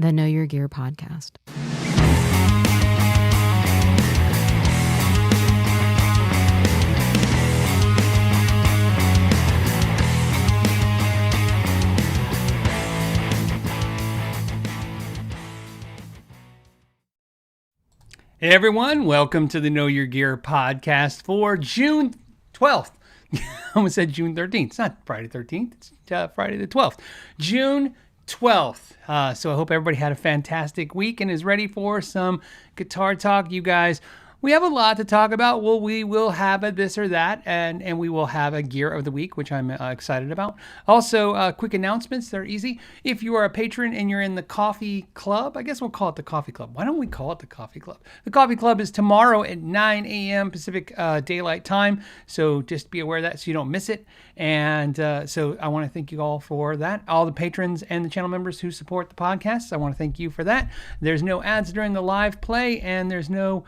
the Know Your Gear podcast. Hey everyone, welcome to the Know Your Gear podcast for June 12th. I almost said June 13th. It's not Friday 13th, it's Friday the 12th. June 12th. So I hope everybody had a fantastic week and is ready for some guitar talk. You guys, we have a lot to talk about. Well, we will have a this or that, and we will have a gear of the week, which I'm excited about. Also, quick announcements. They're easy. If you are a patron and you're in the coffee club, I guess we'll call it the coffee club. Why don't we call it the coffee club? The coffee club is tomorrow at 9 a.m. Pacific Daylight Time. So just be aware of that so you don't miss it. And so I want to thank you all for that. All the patrons and the channel members who support the podcast, I want to thank you for that. There's no ads during the live play, and there's no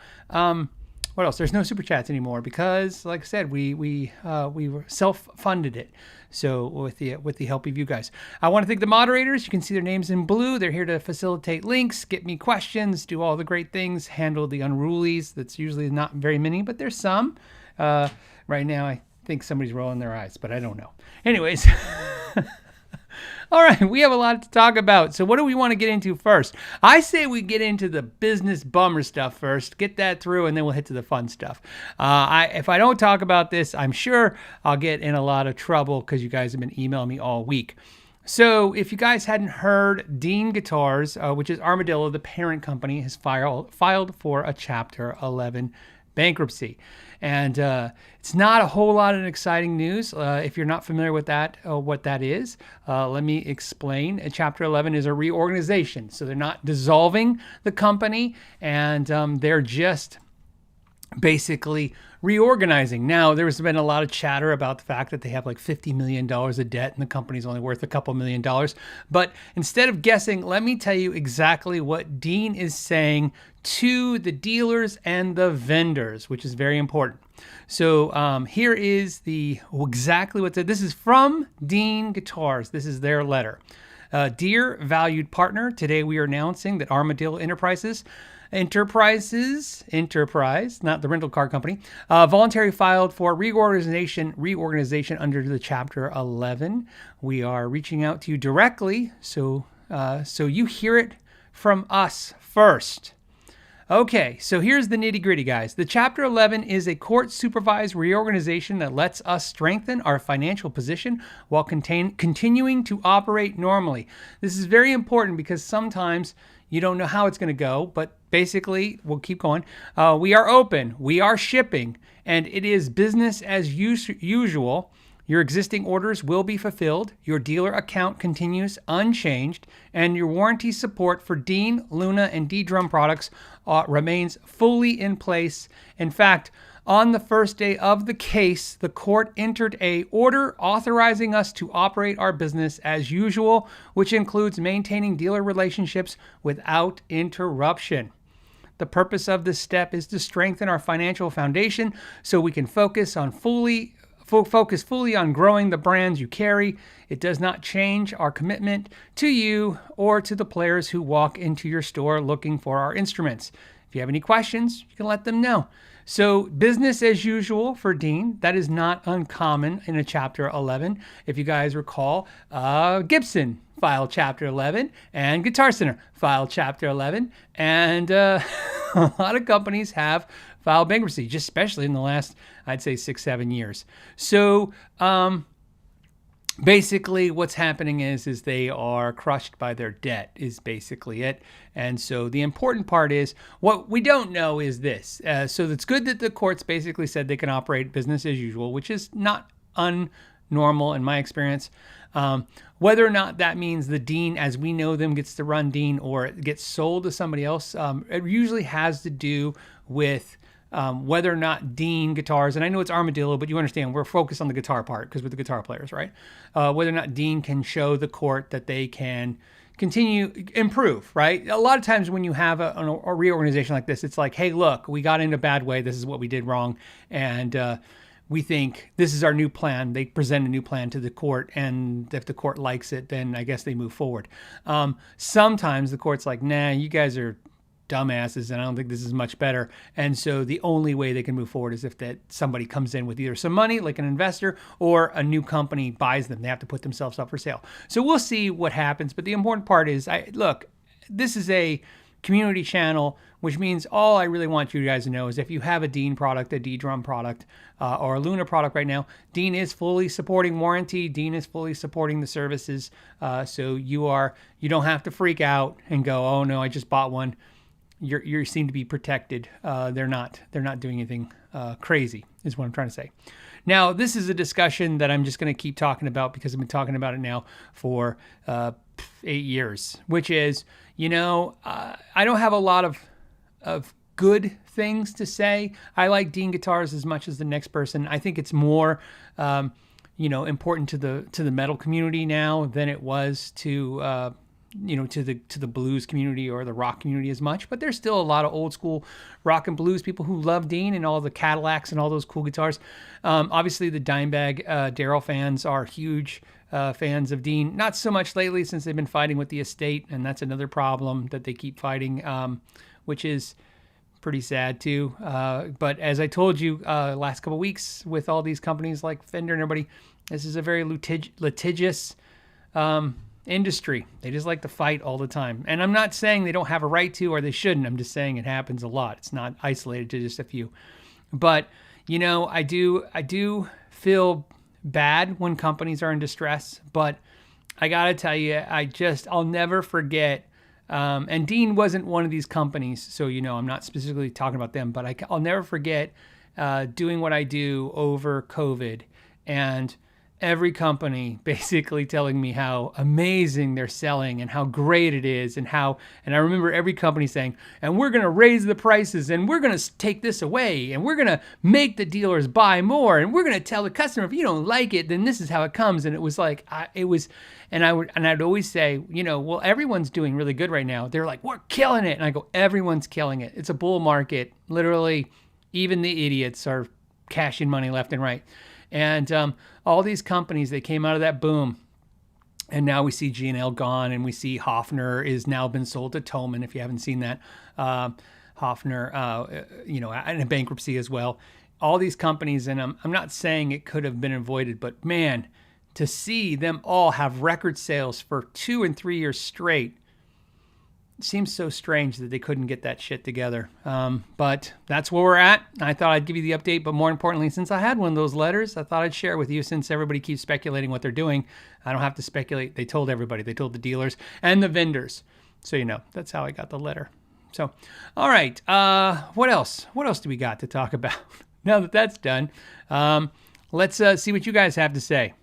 what else? There's no super chats anymore because, like I said, we self-funded it. So with the help of you guys, I want to thank the moderators. You can see their names in blue. They're here to facilitate links, get me questions, do all the great things, handle the unrulies. That's usually not very many, but there's some. Right now, I think somebody's rolling their eyes, but I don't know. Anyways. All right, we have a lot to talk about. So what do we want to get into first? I say we get into the business bummer stuff first, get that through, and then we'll hit to the fun stuff. If I don't talk about this, I'm sure I'll get in a lot of trouble because you guys have been emailing me all week. So if you guys hadn't heard, Dean Guitars, which is Armadillo, the parent company, has filed for a Chapter 11 bankruptcy. And it's not a whole lot of exciting news. If you're not familiar with that, what that is, let me explain. Chapter 11 is a reorganization. So they're not dissolving the company, and they're just basically reorganizing. Now, there's been a lot of chatter about the fact that they have like $50 million of debt and the company's only worth a couple $1 million. But instead of guessing, let me tell you exactly what Dean is saying to the dealers and the vendors, which is very important. So here is exactly what this is from Dean Guitars. This is their letter. Dear valued partner, today we are announcing that Armadillo Enterprise, not the rental car company, voluntary filed for reorganization under the Chapter 11. We are reaching out to you directly, so you hear it from us first. Okay, so here's the nitty-gritty, guys. The Chapter 11 is a court-supervised reorganization that lets us strengthen our financial position while continuing to operate normally. This is very important because sometimes you don't know how it's going to go, but basically, we'll keep going. We are open, we are shipping, and it is business as usual. Your existing orders will be fulfilled, your dealer account continues unchanged, and your warranty support for Dean, Luna, and D-Drum products remains fully in place. In fact, on the first day of the case, the court entered an order authorizing us to operate our business as usual, which includes maintaining dealer relationships without interruption. The purpose of this step is to strengthen our financial foundation so we can focus fully on growing the brands you carry. It does not change our commitment to you or to the players who walk into your store looking for our instruments. If you have any questions, you can let them know. So business as usual for Dean. That is not uncommon in a Chapter 11. If you guys recall, Gibson filed Chapter 11 and Guitar Center filed Chapter 11. And a lot of companies have filed bankruptcy, just especially in the last, I'd say, 6-7 years. So basically what's happening is they are crushed by their debt is basically it. And so the important part is what we don't know is this. So it's good that the courts basically said they can operate business as usual, which is not unnormal in my experience. Whether or not that means the Dean as we know them gets to run Dean or it gets sold to somebody else, it usually has to do with whether or not Dean Guitars, and I know it's Armadillo, but you understand we're focused on the guitar part because we're the guitar players, right? Whether or not Dean can show the court that they can improve, right? A lot of times when you have a reorganization like this, it's like, hey, look, we got in a bad way. This is what we did wrong. And we think this is our new plan. They present a new plan to the court, and if the court likes it, then I guess they move forward. Sometimes the court's like, nah, you guys are dumbasses, and I don't think this is much better. And so the only way they can move forward is if that somebody comes in with either some money, like an investor, or a new company buys them. They have to put themselves up for sale. So we'll see what happens. But the important part is, look, this is a community channel, which means all I really want you guys to know is if you have a Dean product, a D-Drum product, or a Luna product right now, Dean is fully supporting warranty. Dean is fully supporting the services. So you don't have to freak out and go, oh no, I just bought one. You seem to be protected. They're not doing anything crazy, is what I'm trying to say. Now, this is a discussion that I'm just going to keep talking about because I've been talking about it now for 8 years, which is, I don't have a lot of good things to say. I like Dean guitars as much as the next person. I think it's more, important to the metal community now than it was to the blues community or the rock community as much, but there's still a lot of old school rock and blues people who love Dean and all the Cadillacs and all those cool guitars. Obviously the Dimebag Darrell fans are huge fans of Dean. Not so much lately since they've been fighting with the estate, and that's another problem that they keep fighting, which is pretty sad too. But as I told you last couple of weeks with all these companies like Fender and everybody, this is a very litigious industry. They just like to fight all the time. And I'm not saying they don't have a right to or they shouldn't. I'm just saying it happens a lot. It's not isolated to just a few. But, I do feel bad when companies are in distress. But I got to tell you, I'll never forget. And Dean wasn't one of these companies. So, I'm not specifically talking about them. But I'll never forget doing what I do over COVID and every company basically telling me how amazing they're selling and how great it is and I remember every company saying, and we're going to raise the prices and we're going to take this away and we're going to make the dealers buy more and we're going to tell the customer, if you don't like it, then this is how it comes. And it was like, I'd always say, well, everyone's doing really good right now. They're like, we're killing it. And I go, everyone's killing it. It's a bull market. Literally, even the idiots are cashing money left and right. And all these companies, they came out of that boom. And now we see G&L gone, and we see Hofner is now been sold to Thomann, if you haven't seen that. Hofner, and a bankruptcy as well. All these companies, and I'm not saying it could have been avoided, but man, to see them all have record sales for 2 and 3 years straight, it seems so strange that they couldn't get that shit together. But that's where we're at. I thought I'd give you the update, but more importantly, since I had one of those letters, I thought I'd share with you since everybody keeps speculating what they're doing. I don't have to speculate. They told everybody. They told the dealers and the vendors. So, that's how I got the letter. So, all right. What else? What else do we got to talk about? Now that that's done, let's see what you guys have to say.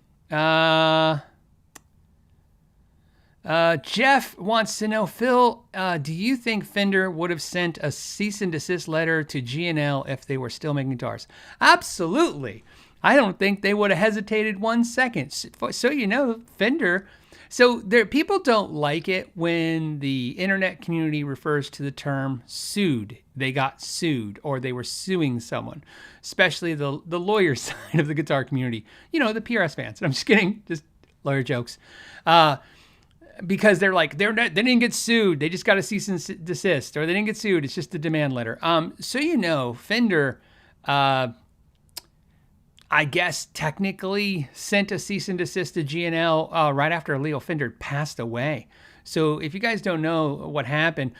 Jeff wants to know, Phil, do you think Fender would have sent a cease and desist letter to G&L if they were still making guitars? Absolutely. I don't think they would have hesitated 1 second. So, Fender. So people don't like it when the internet community refers to the term sued. They got sued or they were suing someone, especially the lawyer side of the guitar community. The PRS fans. I'm just kidding. Just lawyer jokes. Because they're like, they didn't get sued. They just got a cease and desist, or they didn't get sued. It's just a demand letter. So, Fender, I guess technically sent a cease and desist to G&L right after Leo Fender passed away. So if you guys don't know what happened,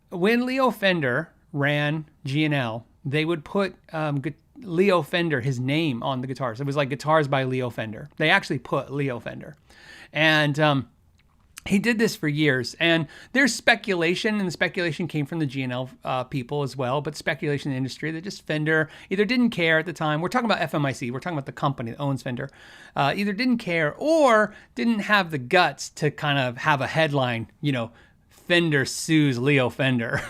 when Leo Fender ran G&L, they would put Leo Fender, his name on the guitars. It was like guitars by Leo Fender. They actually put Leo Fender. And he did this for years, and there's speculation, and the speculation came from the G&L people as well, but speculation in the industry that just Fender either didn't care at the time. We're talking about FMIC. We're talking about the company that owns Fender. Either didn't care or didn't have the guts to kind of have a headline, Fender sues Leo Fender,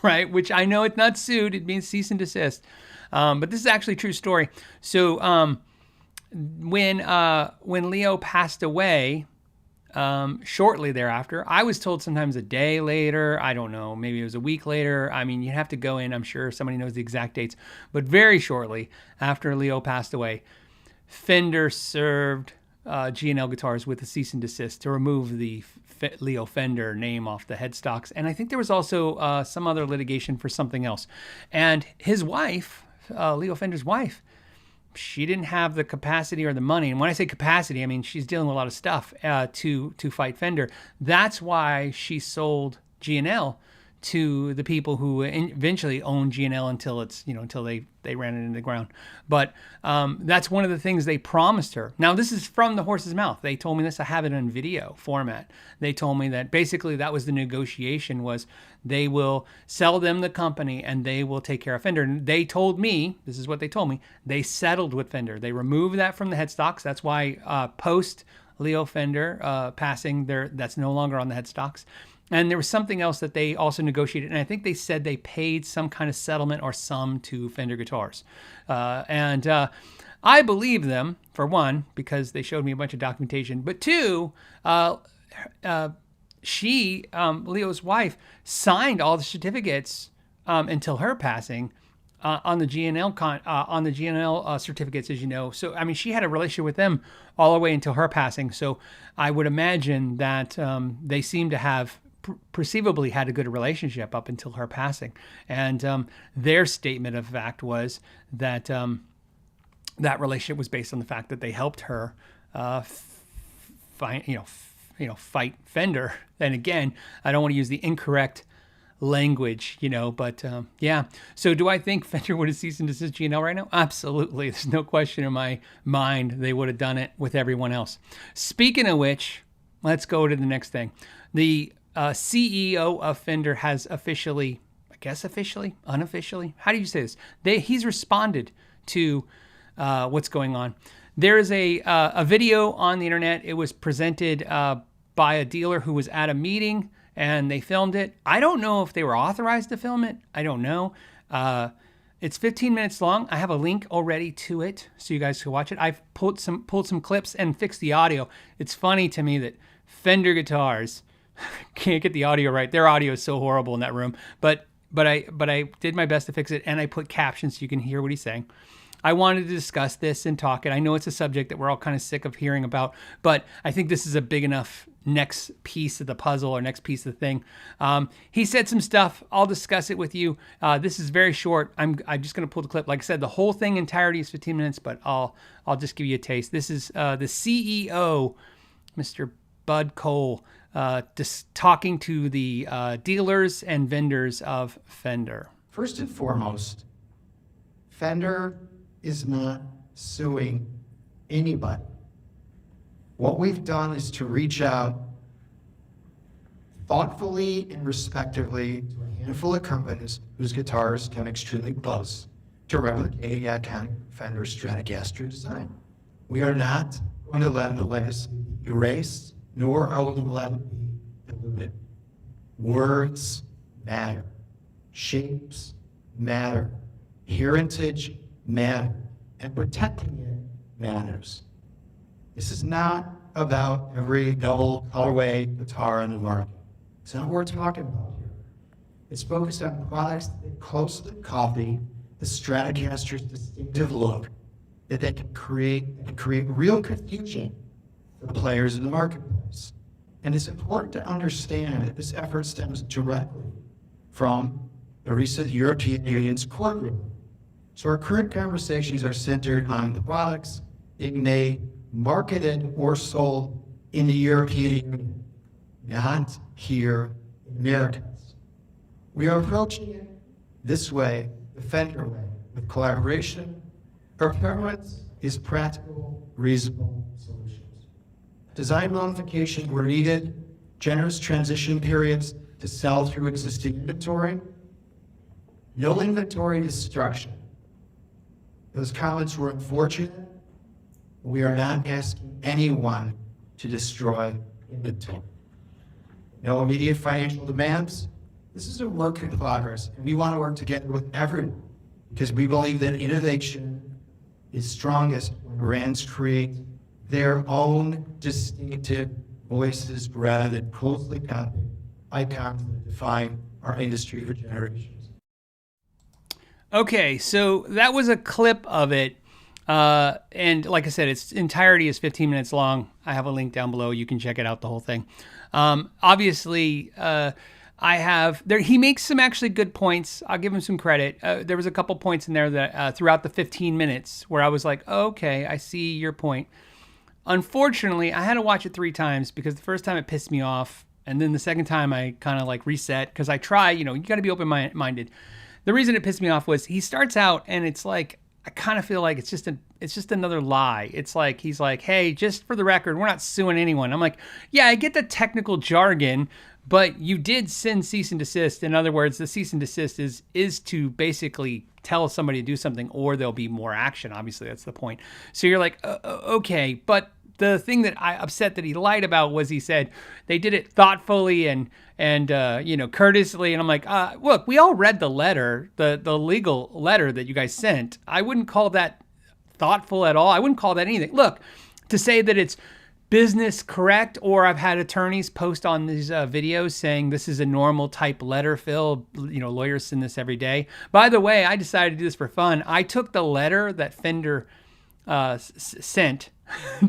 right? Which I know it's not sued. It means cease and desist. But this is actually a true story. So when Leo passed away, shortly thereafter. I was told sometimes a day later. I don't know. Maybe it was a week later. I mean, you have to go in. I'm sure somebody knows the exact dates. But very shortly after Leo passed away, Fender served G&L Guitars with a cease and desist to remove the Leo Fender name off the headstocks. And I think there was also some other litigation for something else. And his wife, Leo Fender's wife, she didn't have the capacity or the money. And when I say capacity, I mean she's dealing with a lot of stuff to fight Fender. That's why she sold G&L to the people who eventually owned G&L until it's, until they ran it into the ground. But that's one of the things they promised her. Now, this is from the horse's mouth. They told me this. I have it in video format. They told me that basically that was the negotiation, was they will sell them the company and they will take care of Fender. And they told me, this is what they told me, they settled with Fender. They removed that from the headstocks. That's why post Leo Fender passing, that's no longer on the headstocks. And there was something else that they also negotiated, and I think they said they paid some kind of settlement or sum to Fender Guitars. And I believe them, for one, because they showed me a bunch of documentation, but two, she, Leo's wife, signed all the certificates until her passing on the G&L certificates, as you know. So, I mean, she had a relationship with them all the way until her passing. So I would imagine that they seem to have perceivably had a good relationship up until her passing. And their statement of fact was that that relationship was based on the fact that they helped her fight Fender. And again, I don't want to use the incorrect language, but yeah. So do I think Fender would have ceased and desist G&L right now? Absolutely. There's no question in my mind they would have done it with everyone else. Speaking of which, let's go to the next thing. The CEO of Fender has officially, unofficially, how do you say this? He's responded to what's going on. There is a video on the internet. It was presented by a dealer who was at a meeting, and they filmed it. I don't know if they were authorized to film it. I don't know. It's 15 minutes long. I have a link already to it, so you guys can watch it. I've pulled some clips and fixed the audio. It's funny to me that Fender Guitars can't get the audio right. Their audio is so horrible in that room. But I did my best to fix it, and I put captions so you can hear what he's saying. I wanted to discuss this and talk it. I know it's a subject that we're all kind of sick of hearing about, but I think this is a big enough next piece of the puzzle or next piece of the thing. He said some stuff. I'll discuss it with you. This is very short. I'm just going to pull the clip. Like I said, the whole thing entirety is 15 minutes, but I'll just give you a taste. This is the CEO, Mr. Bud Cole, just talking to the dealers and vendors of Fender. First and foremost, Fender is not suing anybody. What we've done is to reach out thoughtfully and respectively to a handful of companies whose guitars come extremely close to replicate the iconic Fender Stratocaster design. We are not going to let the legacy be erased, nor are we going to let it be diluted. Words matter. Shapes matter. Heritage matter. And protecting it matters. This is not about every double colorway guitar in the market. It's not what we're talking about here. It's focused on products that closely copy the Stratocaster's distinctive look, that they can create real confusion for the players in the marketplace. And it's important to understand that this effort stems directly from the recent European Union's court ruling. So our current conversations are centered on the products being made, marketed, or sold in the European Union, not here in America. We are approaching it this way, the Fender way, with collaboration. Our preference is practical, reasonable solutions. Design modifications were needed, generous transition periods to sell through existing inventory, no inventory destruction. Those comments were unfortunate. We are not asking anyone to destroy inventory. No immediate financial demands. This is a work in progress, and we want to work together with everyone because we believe that innovation is strongest when brands create their own distinctive voices rather than closely copied icons that define our industry for generations. Okay, so that was a clip of it. And like I said, its entirety is 15 minutes long. I have a link down below. You can check it out, the whole thing. Obviously, I have there. He makes some actually good points. I'll give him some credit. There was a couple points in there that throughout the 15 minutes where I was like, oh, okay, I see your point. Unfortunately, I had to watch it 3 times because the first time it pissed me off. And then the second time I kind of like reset because I try, you got to be open-minded. The reason it pissed me off was he starts out and it's like, I kind of feel like it's just another lie. It's like, he's like, hey, just for the record, we're not suing anyone. I'm like, yeah, I get the technical jargon, but you did send cease and desist. In other words, the cease and desist is to basically tell somebody to do something or there'll be more action. Obviously, that's the point. So you're like, okay, but the thing that I upset that he lied about was he said they did it thoughtfully and courteously. And I'm like, look, we all read the letter, the legal letter that you guys sent. I wouldn't call that thoughtful at all. I wouldn't call that anything. Look, to say that it's business correct, or I've had attorneys post on these videos saying this is a normal type letter, Phil, lawyers send this every day. By the way, I decided to do this for fun. I took the letter that Fender sent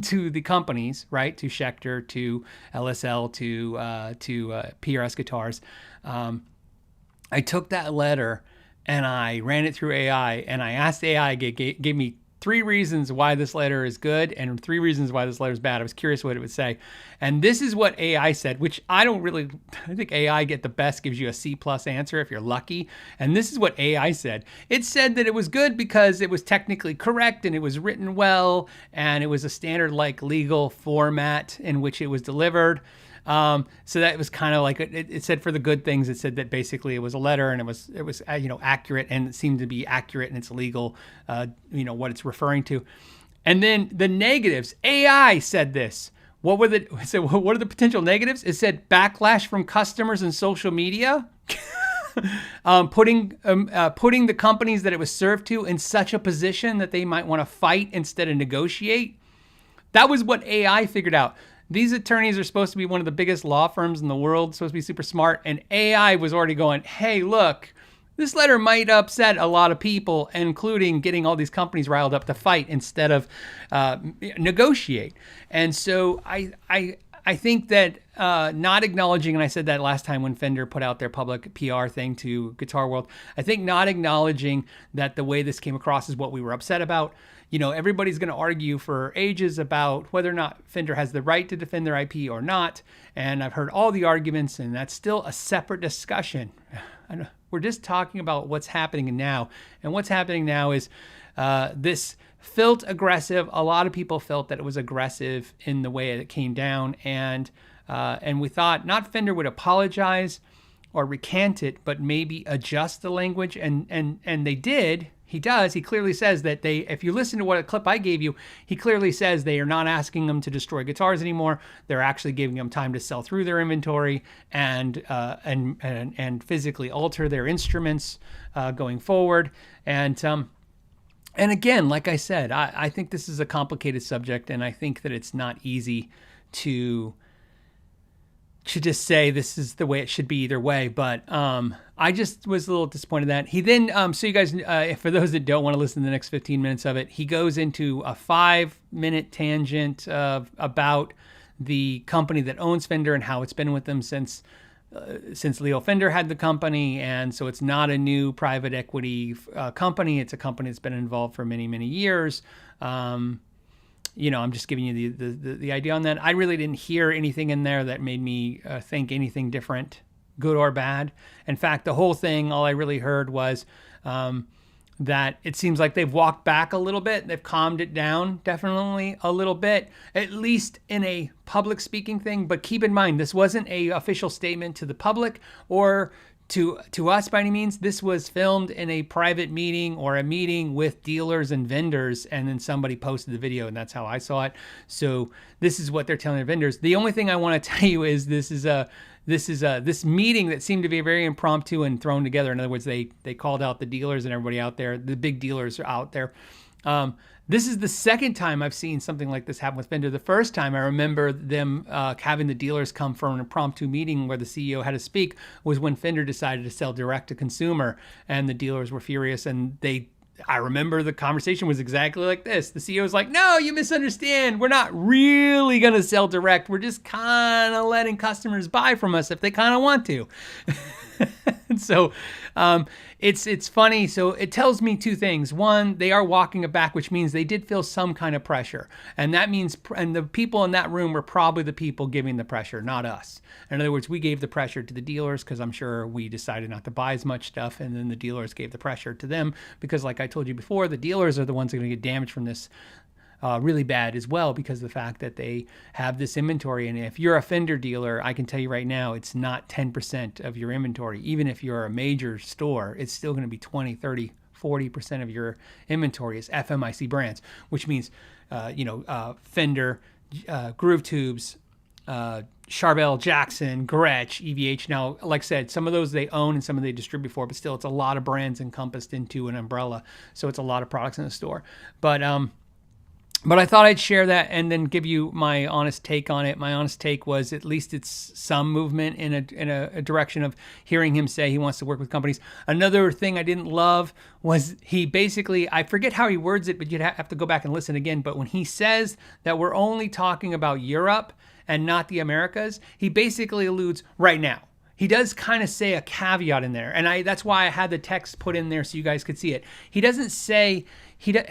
to the companies, right? To Schecter, to LSL, to PRS Guitars. I took that letter and I ran it through AI and I asked AI, gave me 3 reasons why this letter is good and 3 reasons why this letter is bad. I was curious what it would say. And this is what AI said, which I think AI gives you a C+ answer if you're lucky. And this is what AI said. It said that it was good because it was technically correct and it was written well and it was a standard like legal format in which it was delivered. So that was kind of like it said for the good things. It said that basically it was a letter and it was accurate and it seemed to be accurate and it's legal, what it's referring to. And then the negatives, AI said this. What are the potential negatives? It said backlash from customers and social media, putting the companies that it was served to in such a position that they might want to fight instead of negotiate. That was what AI figured out. These attorneys are supposed to be one of the biggest law firms in the world, supposed to be super smart. And AI was already going, hey, look, this letter might upset a lot of people, including getting all these companies riled up to fight instead of negotiate. And so I think that not acknowledging, and I said that last time when Fender put out their public PR thing to Guitar World, I think not acknowledging that the way this came across is what we were upset about. Everybody's going to argue for ages about whether or not Fender has the right to defend their IP or not. And I've heard all the arguments, and that's still a separate discussion. We're just talking about what's happening now. And what's happening now is this felt aggressive. A lot of people felt that it was aggressive in the way it came down. And we thought not Fender would apologize or recant it, but maybe adjust the language. And they did. He does. He clearly says that if you listen to what a clip I gave you, he clearly says they are not asking them to destroy guitars anymore. They're actually giving them time to sell through their inventory and physically alter their instruments going forward. And again, like I said, I think this is a complicated subject, and I think that it's not easy to just say this is the way it should be either way. But I just was a little disappointed that he then, so you guys, for those that don't want to listen to the next 15 minutes of it, he goes into a 5-minute tangent about the company that owns Fender and how it's been with them since Leo Fender had the company. And so it's not a new private equity company. It's a company that's been involved for many, many years. I'm just giving you the idea on that. I really didn't hear anything in there that made me think anything different, good or bad. In fact, the whole thing, all I really heard was that it seems like they've walked back a little bit. They've calmed it down definitely a little bit, at least in a public speaking thing. But keep in mind, this wasn't a official statement to the public or to us by any means. This was filmed in a private meeting or a meeting with dealers and vendors, and then somebody posted the video, and that's how I saw it. So this is what they're telling their vendors. The only thing I want to tell you is this meeting that seemed to be very impromptu and thrown together. In other words, they called out the dealers and everybody out there, the big dealers are out there. This is the second time I've seen something like this happen with Fender. The first time I remember them having the dealers come for an impromptu meeting where the CEO had to speak was when Fender decided to sell direct to consumer, and the dealers were furious. And I remember the conversation was exactly like this. The CEO was like, "No, you misunderstand. We're not really going to sell direct. We're just kind of letting customers buy from us if they kind of want to." So it's funny. So it tells me two things. One, they are walking it back, which means they did feel some kind of pressure. And that means, and the people in that room were probably the people giving the pressure, not us. In other words, we gave the pressure to the dealers because I'm sure we decided not to buy as much stuff. And then the dealers gave the pressure to them because, like I told you before, the dealers are the ones that are going to get damaged from this really bad as well, because of the fact that they have this inventory. And if you're a Fender dealer, I can tell you right now, it's not 10% of your inventory. Even if you're a major store, it's still going to be 20, 30, 40% of your inventory is FMIC brands, which means, Fender, Groove Tubes, Charbel, Jackson, Gretsch, EVH. Now, like I said, some of those they own and some of they distribute for, but still it's a lot of brands encompassed into an umbrella. So it's a lot of products in the store. But I thought I'd share that and then give you my honest take on it. My honest take was at least it's some movement in a direction of hearing him say he wants to work with companies. Another thing I didn't love was he basically, I forget how he words it, but you'd have to go back and listen again. But when he says that we're only talking about Europe and not the Americas, he basically alludes right now. He does kind of say a caveat in there, and that's why I had the text put in there so you guys could see it. He doesn't say,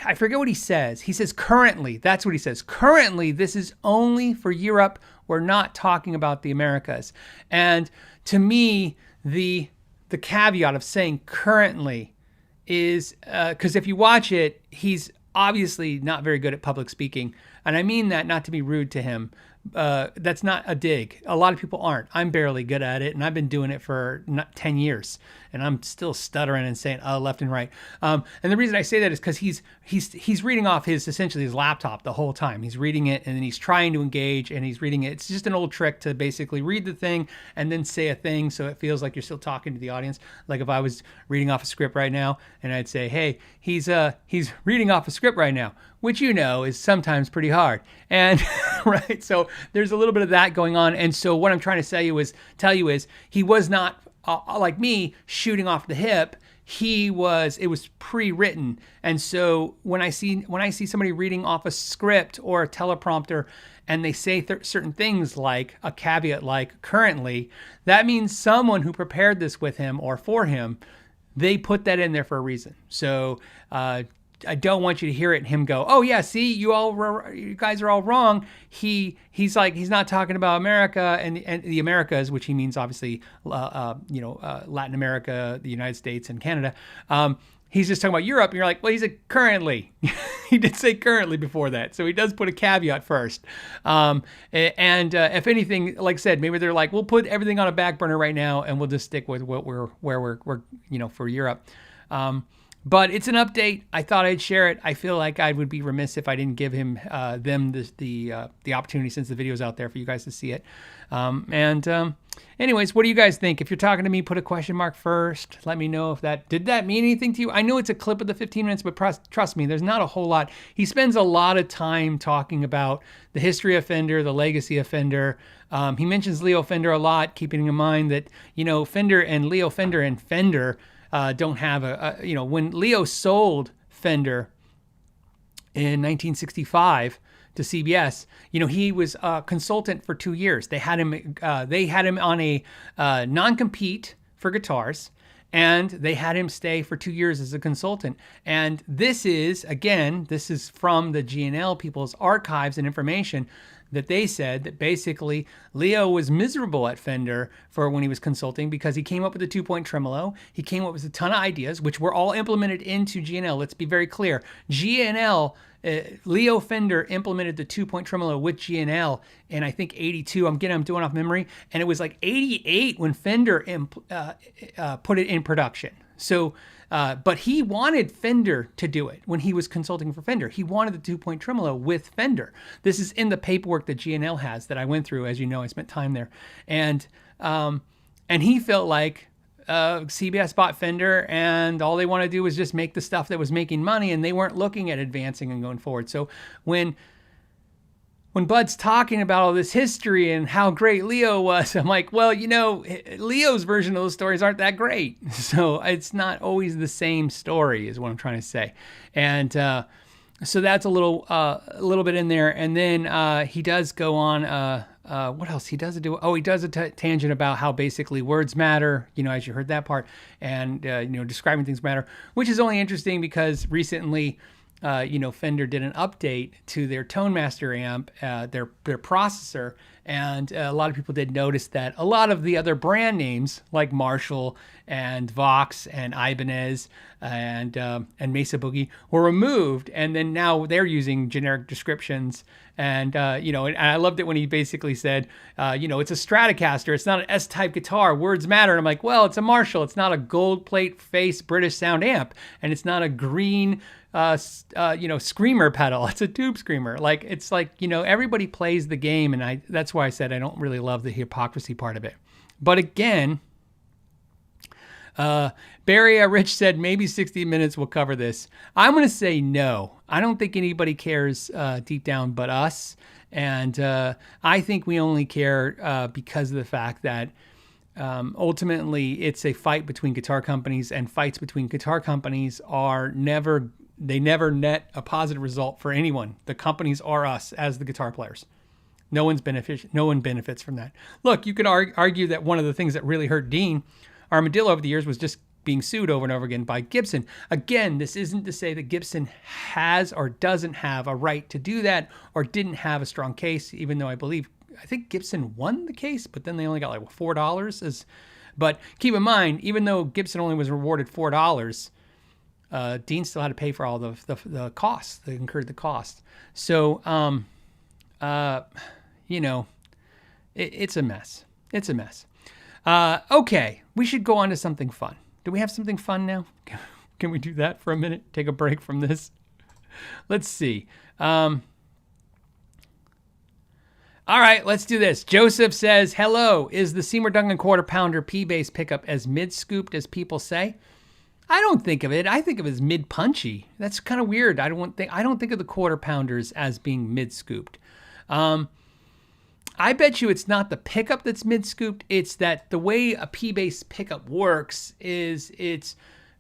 I forget what he says. He says currently, that's what he says. Currently, this is only for Europe. We're not talking about the Americas. And to me, the caveat of saying currently is, because if you watch it, he's obviously not very good at public speaking. And I mean that not to be rude to him. That's not a dig. A lot of people aren't. I'm barely good at it, and I've been doing it for 10 years, and I'm still stuttering and saying left and right. And the reason I say that is because he's reading off essentially his laptop the whole time. He's reading it, and then he's trying to engage, and he's reading it. It's just an old trick to basically read the thing and then say a thing so it feels like you're still talking to the audience. Like if I was reading off a script right now, and I'd say, "Hey, he's reading off a script right now," which is sometimes pretty hard. And right, so there's a little bit of that going on. And so what I'm trying to tell you is he was not like me shooting off the hip. It was pre-written. And so when I see somebody reading off a script or a teleprompter and they say certain things like a caveat like currently, that means someone who prepared this with him or for him, they put that in there for a reason. So I don't want you to hear it and him go, "Oh yeah, see, you guys are all wrong." He's not talking about America and the Americas, which he means obviously, Latin America, the United States, and Canada. He's just talking about Europe, and you're like, "Well, he said currently." He did say currently before that, so he does put a caveat first. If anything, like I said, maybe they're like, "We'll put everything on a back burner right now, and we'll just stick with where we're for Europe." But it's an update. I thought I'd share it. I feel like I would be remiss if I didn't give them the opportunity, since the video's out there, for you guys to see it. Anyways, what do you guys think? If you're talking to me, put a question mark first. Let me know if did that mean anything to you? I know it's a clip of the 15 minutes, but trust me, there's not a whole lot. He spends a lot of time talking about the history of Fender, the legacy of Fender. He mentions Leo Fender a lot, keeping in mind that, Fender and Leo Fender and Fender don't have when Leo sold Fender in 1965 to CBS, he was a consultant for 2 years. They had him on a non-compete for guitars, and they had him stay for 2 years as a consultant. And this is from the G&L people's archives and information, that they said that basically Leo was miserable at Fender for when he was consulting, because he came up with a 2-point tremolo. He came up with a ton of ideas, which were all implemented into G&L. Let's be very clear. G&L, Leo Fender implemented the 2-point tremolo with G&L in, I think, 82. I'm doing off memory. And it was like 88 when Fender put it in production. So, but he wanted Fender to do it when he was consulting for Fender. He wanted the 2-point tremolo with Fender. This is in the paperwork that G&L has that I went through. As you know, I spent time there. And he felt like CBS bought Fender, and all they want to do is just make the stuff that was making money, and they weren't looking at advancing and going forward. So when Bud's talking about all this history and how great Leo was, I'm like, well, Leo's version of those stories aren't that great. So it's not always the same story, is what I'm trying to say. And so that's a little bit in there. And then he does go on. What else? He does a tangent about how basically words matter. As you heard that part, and describing things matter, which is only interesting because recently. Fender did an update to their Tone Master amp, their processor, and a lot of people did notice that a lot of the other brand names like Marshall and Vox and Ibanez and Mesa Boogie were removed, and then now they're using generic descriptions. And and I loved it when he basically said, it's a Stratocaster, it's not an S-type guitar, words matter. And I'm like, well, it's a Marshall, it's not a gold plate face British sound amp, and it's not a green screamer pedal. It's a tube screamer. It's like everybody plays the game, and that's why I said I don't really love the hypocrisy part of it. But again, Barry Rich said maybe 60 minutes will cover this. I'm going to say no. I don't think anybody cares deep down but us, and I think we only care because of the fact that ultimately it's a fight between guitar companies, and fights between guitar companies never net a positive result for anyone. The companies are us as the guitar players. No one benefits from that. Look, you could argue that one of the things that really hurt Dean Armadillo over the years was just being sued over and over again by Gibson. Again, this isn't to say that Gibson has or doesn't have a right to do that or didn't have a strong case, even though I think Gibson won the case, but then they only got like $4. But keep in mind, even though Gibson only was rewarded $4, Dean still had to pay for all the costs. They incurred the cost. So, it's a mess. It's a mess. Okay, we should go on to something fun. Do we have something fun now? Can we do that for a minute? Take a break from this? Let's see. All right, let's do this. Joseph says, hello, is the Seymour Duncan quarter pounder P-bass pickup as mid-scooped as people say? I don't think of it. I think of it as mid-punchy. That's kind of weird. I don't think of the quarter pounders as being mid-scooped. I bet you it's not the pickup that's mid-scooped. It's that the way a P-bass pickup works is it's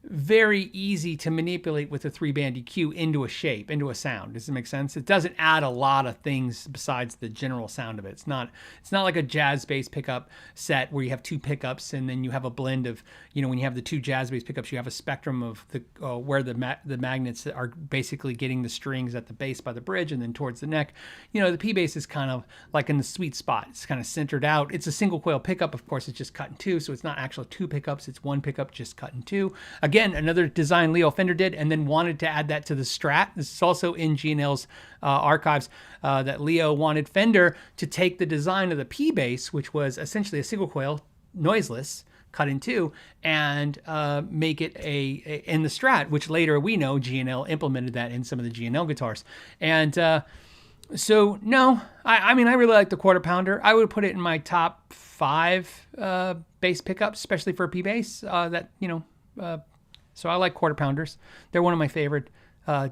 very easy to manipulate with a 3-band EQ into a shape, into a sound. Does it make sense? It doesn't add a lot of things besides the general sound of it. It's not like a jazz bass pickup set where you have two pickups and then you have a blend of, when you have the two jazz bass pickups, you have a spectrum of the where the magnets are basically getting the strings at the bass by the bridge and then towards the neck. The P-bass is kind of like in the sweet spot. It's kind of centered out. It's a single coil pickup. Of course, it's just cut in two, so it's not actually two pickups. It's one pickup just cut in two. Again, another design Leo Fender did and then wanted to add that to the Strat. This is also in G&L's archives that Leo wanted Fender to take the design of the P-bass, which was essentially a single coil, noiseless, cut in two, and make it in the Strat, which later we know G&L implemented that in some of the G&L guitars. And so, no, I mean, I really like the quarter pounder. I would put it in my top 5 bass pickups, especially for a P-bass so I like quarter pounders. They're one of my favorite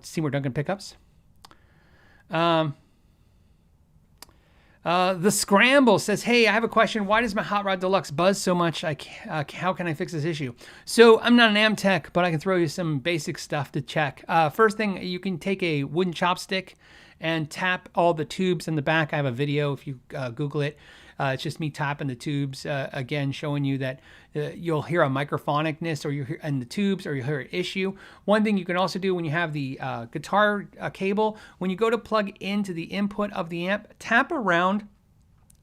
Seymour Duncan pickups. The Scramble says, hey, I have a question. Why does my Hot Rod Deluxe buzz so much? How can I fix this issue? So I'm not an amp tech, but I can throw you some basic stuff to check. First thing, you can take a wooden chopstick and tap all the tubes in the back. I have a video if you Google it. It's just me tapping the tubes, again, showing you that you'll hear a microphonicness or you hear in the tubes or you hear an issue. One thing you can also do when you have the guitar cable, when you go to plug into the input of the amp, tap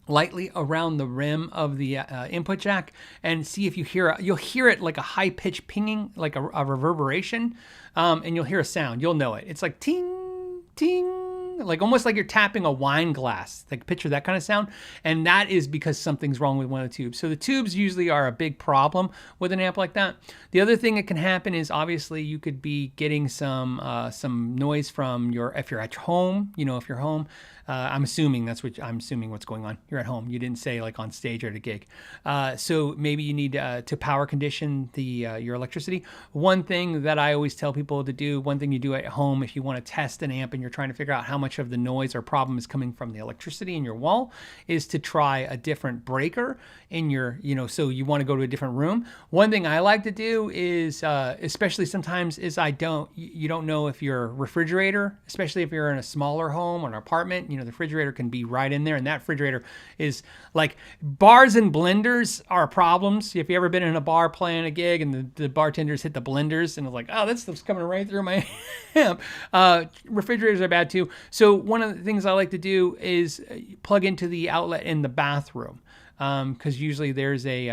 lightly around the rim of the input jack and see if you'll hear it like a high-pitched pinging, like a reverberation, and you'll hear a sound. You'll know it. It's like ting, ting, tapping, like almost like you're tapping a wine glass. Like picture that kind of sound. And that is because something's wrong with one of the tubes. So the tubes usually are a big problem with an amp like that. The other thing that can happen is obviously you could be getting some noise from if you're at home, if you're home. I'm assuming what's going on. You're at home. You didn't say like on stage or at a gig. So maybe you need to power condition your electricity. One thing that I always tell people to do, one thing you do at home if you want to test an amp and you're trying to figure out how much of the noise or problem is coming from the electricity in your wall, is to try a different breaker in your, so you want to go to a different room. One thing I like to do is, especially sometimes, is you don't know if your refrigerator, especially if you're in a smaller home or an apartment, the refrigerator can be right in there, and that refrigerator is like, bars and blenders are problems. If you ever been in a bar playing a gig and the bartenders hit the blenders and it's like, oh, that stuff's coming right through my amp. Refrigerators are bad too. So one of the things I like to do is plug into the outlet in the bathroom, because usually there's it's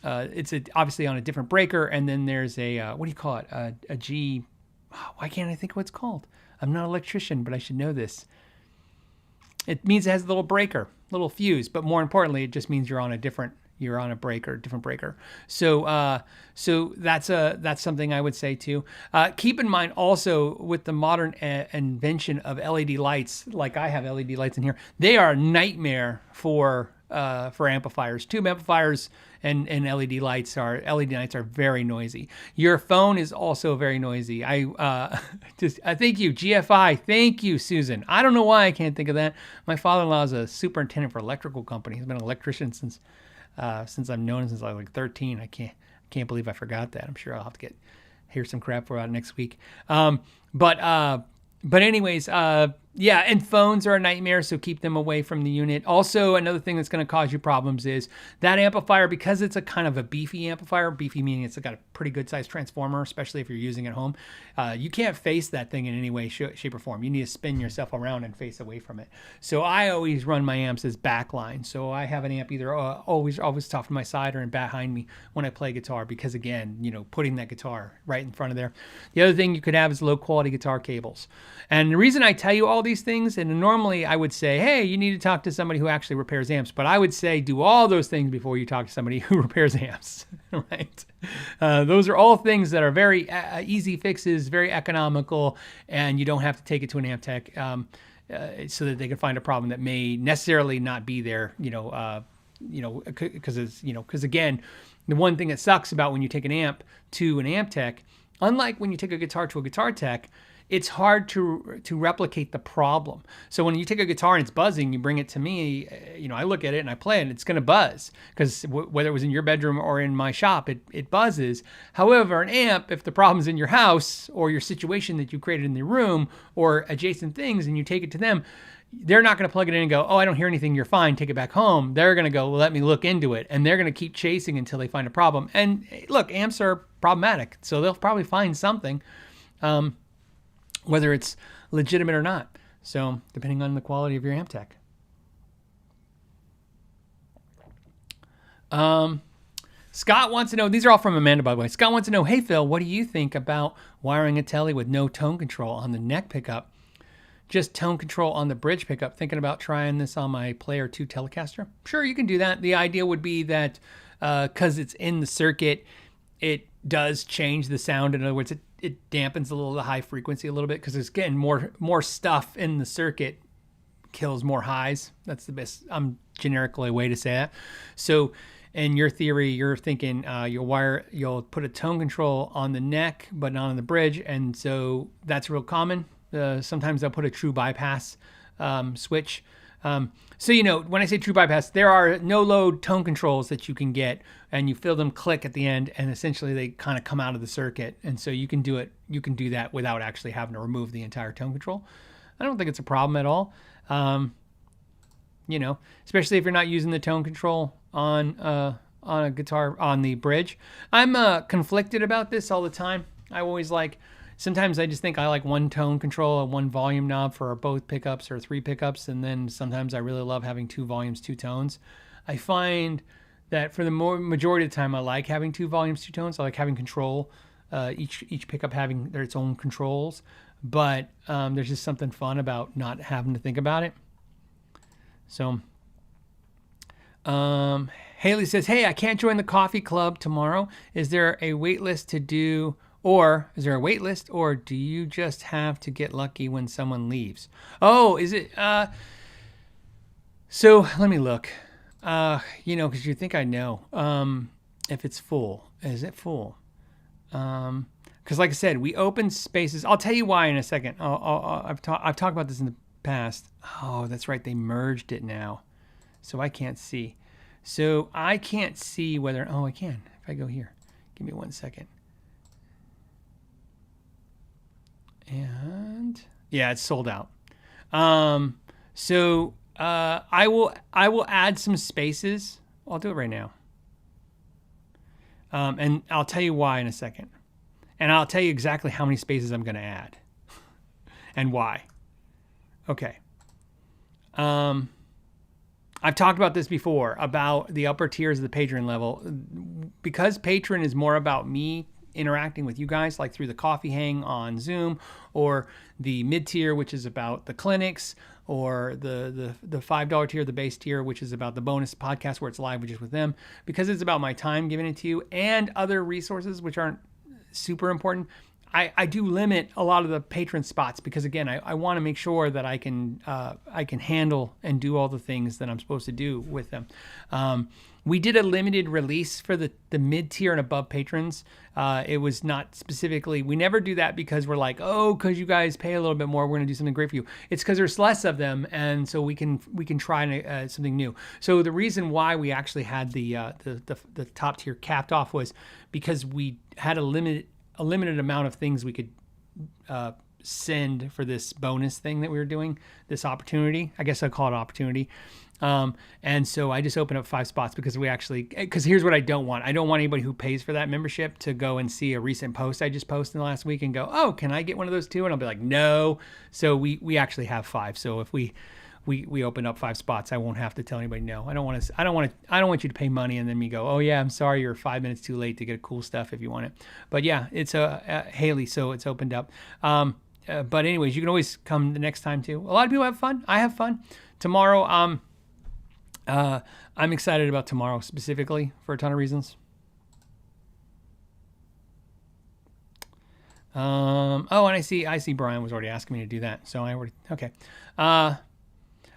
obviously on a different breaker, and then there's what do you call it? A G. Why can't I think of what it's called? I'm not an electrician, but I should know this. It means it has a little breaker, little fuse, but more importantly, it just means you're on a different breaker. So that's something I would say too. Keep in mind also, with the modern invention of LED lights, like I have LED lights in here, they are a nightmare for amplifiers. Tube amplifiers and LED lights are very noisy. Your phone is also very noisy. Thank you, GFI. Thank you, Susan. I don't know why I can't think of that. My father-in-law is a superintendent for electrical company. He's been an electrician since I've known him since I was like 13. I can't believe I forgot that. I'm sure I'll have to hear some crap about it next week. But anyways, yeah, and phones are a nightmare, so keep them away from the unit. Also, another thing that's going to cause you problems is that amplifier, because it's a kind of a beefy amplifier, beefy meaning it's got a pretty good sized transformer, especially if you're using it at home, you can't face that thing in any way, shape, or form. You need to spin yourself around and face away from it. So I always run my amps as backline. So I have an amp either always off to my side or behind me when I play guitar, because again, putting that guitar right in front of there. The other thing you could have is low quality guitar cables. And the reason I tell you all these things, and normally I would say, hey, you need to talk to somebody who actually repairs amps, but I would say do all those things before you talk to somebody who repairs amps, right? Those are all things that are very easy fixes, very economical, and you don't have to take it to an amp tech so that they can find a problem that may necessarily not be there, because again, the one thing that sucks about when you take an amp to an amp tech, unlike when you take a guitar to a guitar tech, it's hard to replicate the problem. So when you take a guitar and it's buzzing, you bring it to me, I look at it and I play it and it's going to buzz, because whether it was in your bedroom or in my shop, it buzzes. However, an amp, if the problem's in your house or your situation that you created in the room or adjacent things and you take it to them, they're not going to plug it in and go, oh, I don't hear anything, you're fine, take it back home. They're going to go, well, let me look into it. And they're going to keep chasing until they find a problem. And look, amps are problematic, so they'll probably find something. Whether it's legitimate or not. So depending on the quality of your amp tech. Scott wants to know, these are all from Amanda, by the way. Scott wants to know, hey, Phil, what do you think about wiring a telly with no tone control on the neck pickup? Just tone control on the bridge pickup. Thinking about trying this on my Player 2 Telecaster? Sure, you can do that. The idea would be that because it's in the circuit, it does change the sound. In other words, it dampens a little the high frequency a little bit, because it's getting more stuff in the circuit kills more highs. That's the best generically way to say that. So in your theory, you're thinking you'll put a tone control on the neck but not on the bridge, and so that's real common. Sometimes they'll put a true bypass switch. So, when I say true bypass, there are no load tone controls that you can get, and you feel them click at the end, and essentially they kind of come out of the circuit. And so you can do that without actually having to remove the entire tone control. I don't think it's a problem at all. Especially if you're not using the tone control on a guitar on the bridge. I'm conflicted about this all the time. Sometimes I just think I like one tone control and one volume knob for both pickups or three pickups, and then sometimes I really love having two volumes, two tones. I find that for the majority of the time I like having two volumes, two tones. I like having control, each pickup having its own controls. but there's just something fun about not having to think about it. So Haley says, hey, I can't join the coffee club tomorrow. Is there a wait list to do, or is there a wait list, or do you just have to get lucky when someone leaves? Oh, is it? So let me look. Because you think I know if it's full. Is it full? Because like I said, we open spaces. I'll tell you why in a second. I've talked about this in the past. Oh, that's right. They merged it now. So I can't see. So I can't see whether, oh, I can. If I go here, give me 1 second. And yeah, it's sold out. So I will add some spaces. I'll do it right now. And I'll tell you why in a second. And I'll tell you exactly how many spaces I'm going to add and why. Okay. I've talked about this before, about the upper tiers of the patron level. Because patron is more about me interacting with you guys, like through the coffee hang on Zoom, or the mid tier, which is about the clinics, or the $5 tier, the base tier, which is about the bonus podcast where it's live, which is with them. Because it's about my time giving it to you and other resources, which aren't super important. I do limit a lot of the patron spots because, again, I want to make sure that I can handle and do all the things that I'm supposed to do with them. We did a limited release for the mid-tier and above patrons. It was not specifically, we never do that because we're like, oh, because you guys pay a little bit more, we're going to do something great for you. It's because there's less of them, and so we can try something new. So the reason why we actually had the top tier capped off was because we had a limited amount of things we could send for this bonus thing that we were doing, this opportunity. I guess I'll call it opportunity. And so I just opened up 5 spots because here's what I don't want. I don't want anybody who pays for that membership to go and see a recent post I just posted in the last week and go, oh, can I get one of those too? And I'll be like, no. So we actually have 5. So if we open up 5 spots, I won't have to tell anybody no. I don't want you to pay money and then me go, oh yeah, I'm sorry, you're 5 minutes too late to get cool stuff if you want it. But yeah, it's Haley, so it's opened up. But anyways, you can always come the next time too. A lot of people have fun. I have fun. Tomorrow, I'm excited about tomorrow specifically for a ton of reasons. And I see Brian was already asking me to do that. So okay.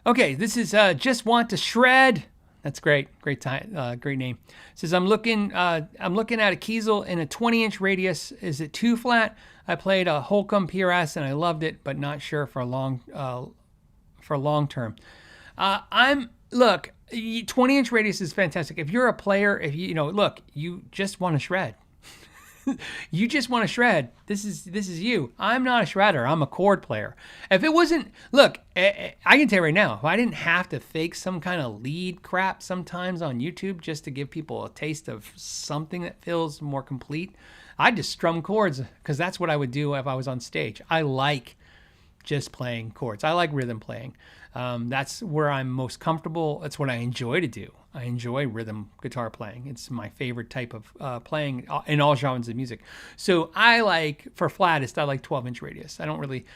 Okay, this is Just Want to Shred. That's great. Great name. It says, I'm looking at a Kiesel in a 20-inch radius. Is it too flat? I played a Holcomb PRS and I loved it, but not sure for long term. 20-inch radius is fantastic. If you're a player, you just want to shred. You just want to shred. This is you. I'm not a shredder. I'm a chord player. If it wasn't, I can tell you right now, if I didn't have to fake some kind of lead crap sometimes on YouTube just to give people a taste of something that feels more complete, I'd just strum chords because that's what I would do if I was on stage. I like just playing chords. I like rhythm playing. That's where I'm most comfortable. That's what I enjoy to do. I enjoy rhythm guitar playing. It's my favorite type of playing in all genres of music. So for flattest, I like 12-inch radius. I don't really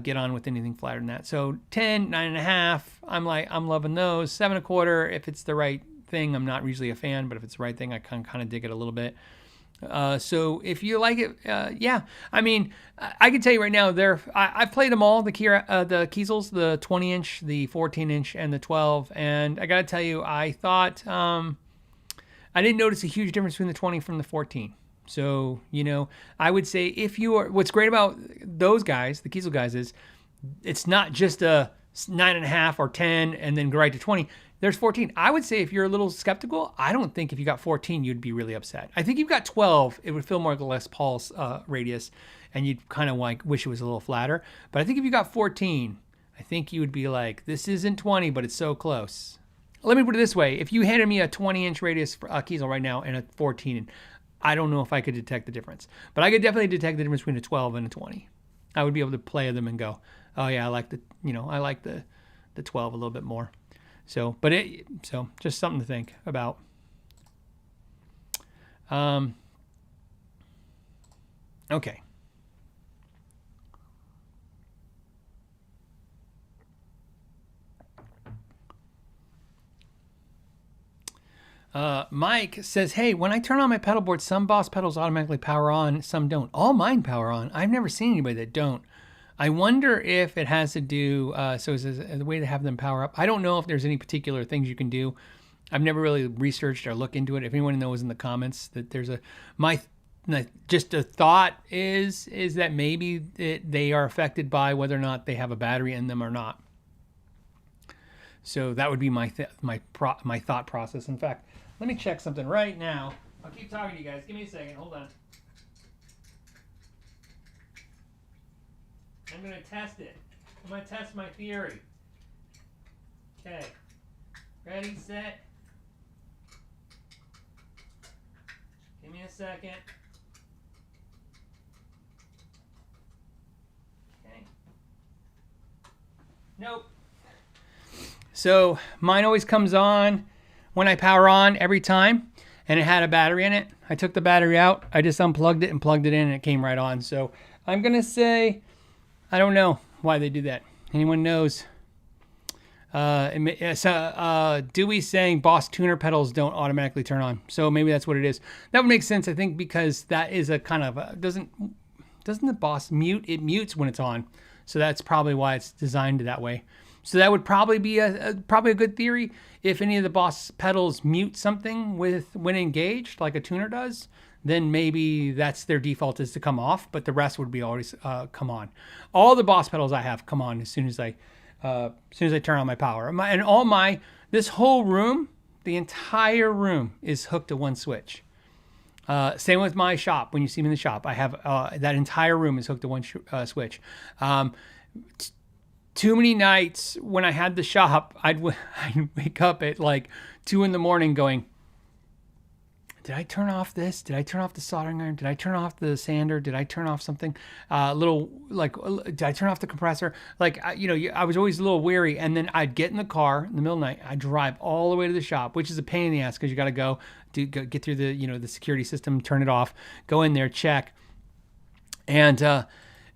get on with anything flatter than that. So 10, 9.5, I'm loving those. 7.25, if it's the right thing, I'm not usually a fan, but if it's the right thing, I kind of dig it a little bit. So if you like it, yeah. I mean, I can tell you right now, I've played them all, the Kiesels, the 20-inch, the 14-inch, and the 12. And I got to tell you, I thought I didn't notice a huge difference between the 20 from the 14. So, I would say what's great about those guys, the Kiesel guys, is it's not just a 9.5 or 10 and then go right to 20. There's 14. I would say if you're a little skeptical, I don't think if you got 14, you'd be really upset. I think if you got 12, it would feel more like a Les Paul's radius, and you'd kind of wish it was a little flatter. But I think if you got 14, I think you would be like, this isn't 20, but it's so close. Let me put it this way. If you handed me a 20-inch radius for Kiesel right now and a 14, I don't know if I could detect the difference. But I could definitely detect the difference between a 12 and a 20. I would be able to play them and go, oh yeah, I like the 12 a little bit more. So just something to think about. Okay. Mike says, hey, when I turn on my pedal board, some Boss pedals automatically power on, some don't. All mine power on. I've never seen anybody that don't. I wonder if it has to do, so is a way to have them power up. I don't know if there's any particular things you can do. I've never really researched or looked into it. If anyone knows in the comments that there's just a thought is that maybe they are affected by whether or not they have a battery in them or not. So that would be my thought process. In fact, let me check something right now. I'll keep talking to you guys. Give me a second. Hold on. I'm going to test it. I'm going to test my theory. Okay. Ready, set. Give me a second. Okay. Nope. So mine always comes on when I power on every time, and it had a battery in it. I took the battery out. I just unplugged it and plugged it in, and it came right on. So I'm going to say, I don't know why they do that. Anyone knows? Dewey saying Boss tuner pedals don't automatically turn on. So maybe that's what it is. That would make sense, I think, because that is a kind of, doesn't the Boss mute? It mutes when it's on. So that's probably why it's designed that way. So that would probably be probably a good theory. If any of the Boss pedals mute something when engaged, like a tuner does, then maybe that's their default is to come off, but the rest would be always come on. All the Boss pedals I have come on as soon as I turn on my power. This whole room, the entire room is hooked to one switch. Same with my shop. When you see me in the shop, I have that entire room is hooked to one switch. Too many nights when I had the shop, I'd wake up at like 2 a.m. going, did I turn off this? Did I turn off the soldering iron? Did I turn off the sander? Did I turn off something? Did I turn off the compressor? I was always a little weary. And then I'd get in the car in the middle of the night. I'd drive all the way to the shop, which is a pain in the ass because you got to go get through the security system, turn it off, go in there, check.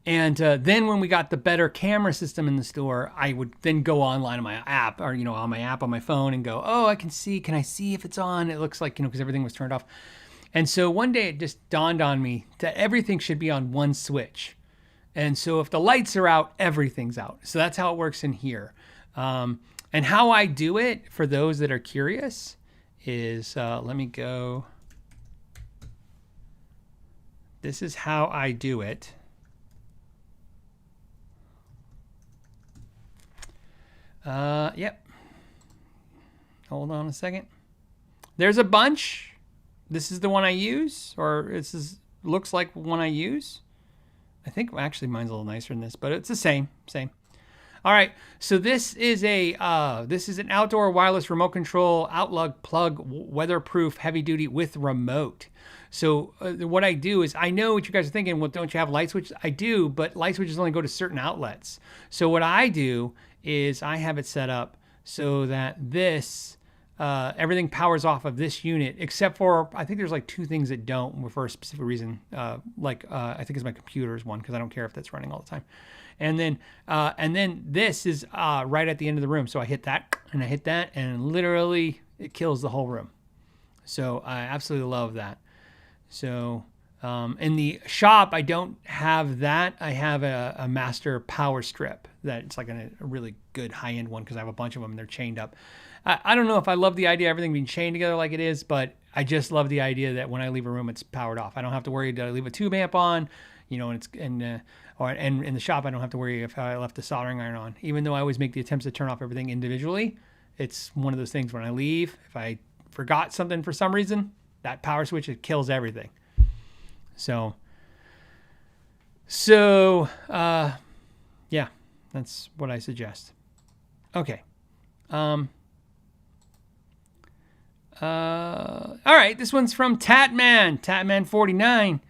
And then when we got the better camera system in the store, I would then go online on my app or, on my app on my phone and go, oh, can I see if it's on? It looks like, because everything was turned off. And so one day it just dawned on me that everything should be on one switch. And so if the lights are out, everything's out. So that's how it works in here. And how I do it, for those that are curious, is let me go. This is how I do it. Yep. Hold on a second. There's a bunch. This is the one I use, or looks like one I use. I think actually mine's a little nicer than this, but it's the same. All right. So this is an outdoor wireless remote control outlet plug, weatherproof, heavy duty with remote. So what I do is, I know what you guys are thinking. Well, don't you have light switches? I do, but light switches only go to certain outlets. So what I do is I have it set up so that this, everything powers off of this unit, except for, I think there's like 2 things that don't for a specific reason. I think it's my computer is one, because I don't care if that's running all the time. And then this is right at the end of the room. So I hit that and I hit that, and literally it kills the whole room. So I absolutely love that. So in the shop, I don't have that. I have a master power strip that it's like a really good high-end one, because I have a bunch of them and they're chained up. I don't know if I love the idea of everything being chained together like it is, but I just love the idea that when I leave a room, it's powered off. I don't have to worry, did I leave a tube amp on? And in the shop, I don't have to worry if I left the soldering iron on. Even though I always make the attempts to turn off everything individually, it's one of those things when I leave, if I forgot something for some reason, that power switch, it kills everything. So yeah, that's what I suggest. Okay. All right, this one's from Tatman49.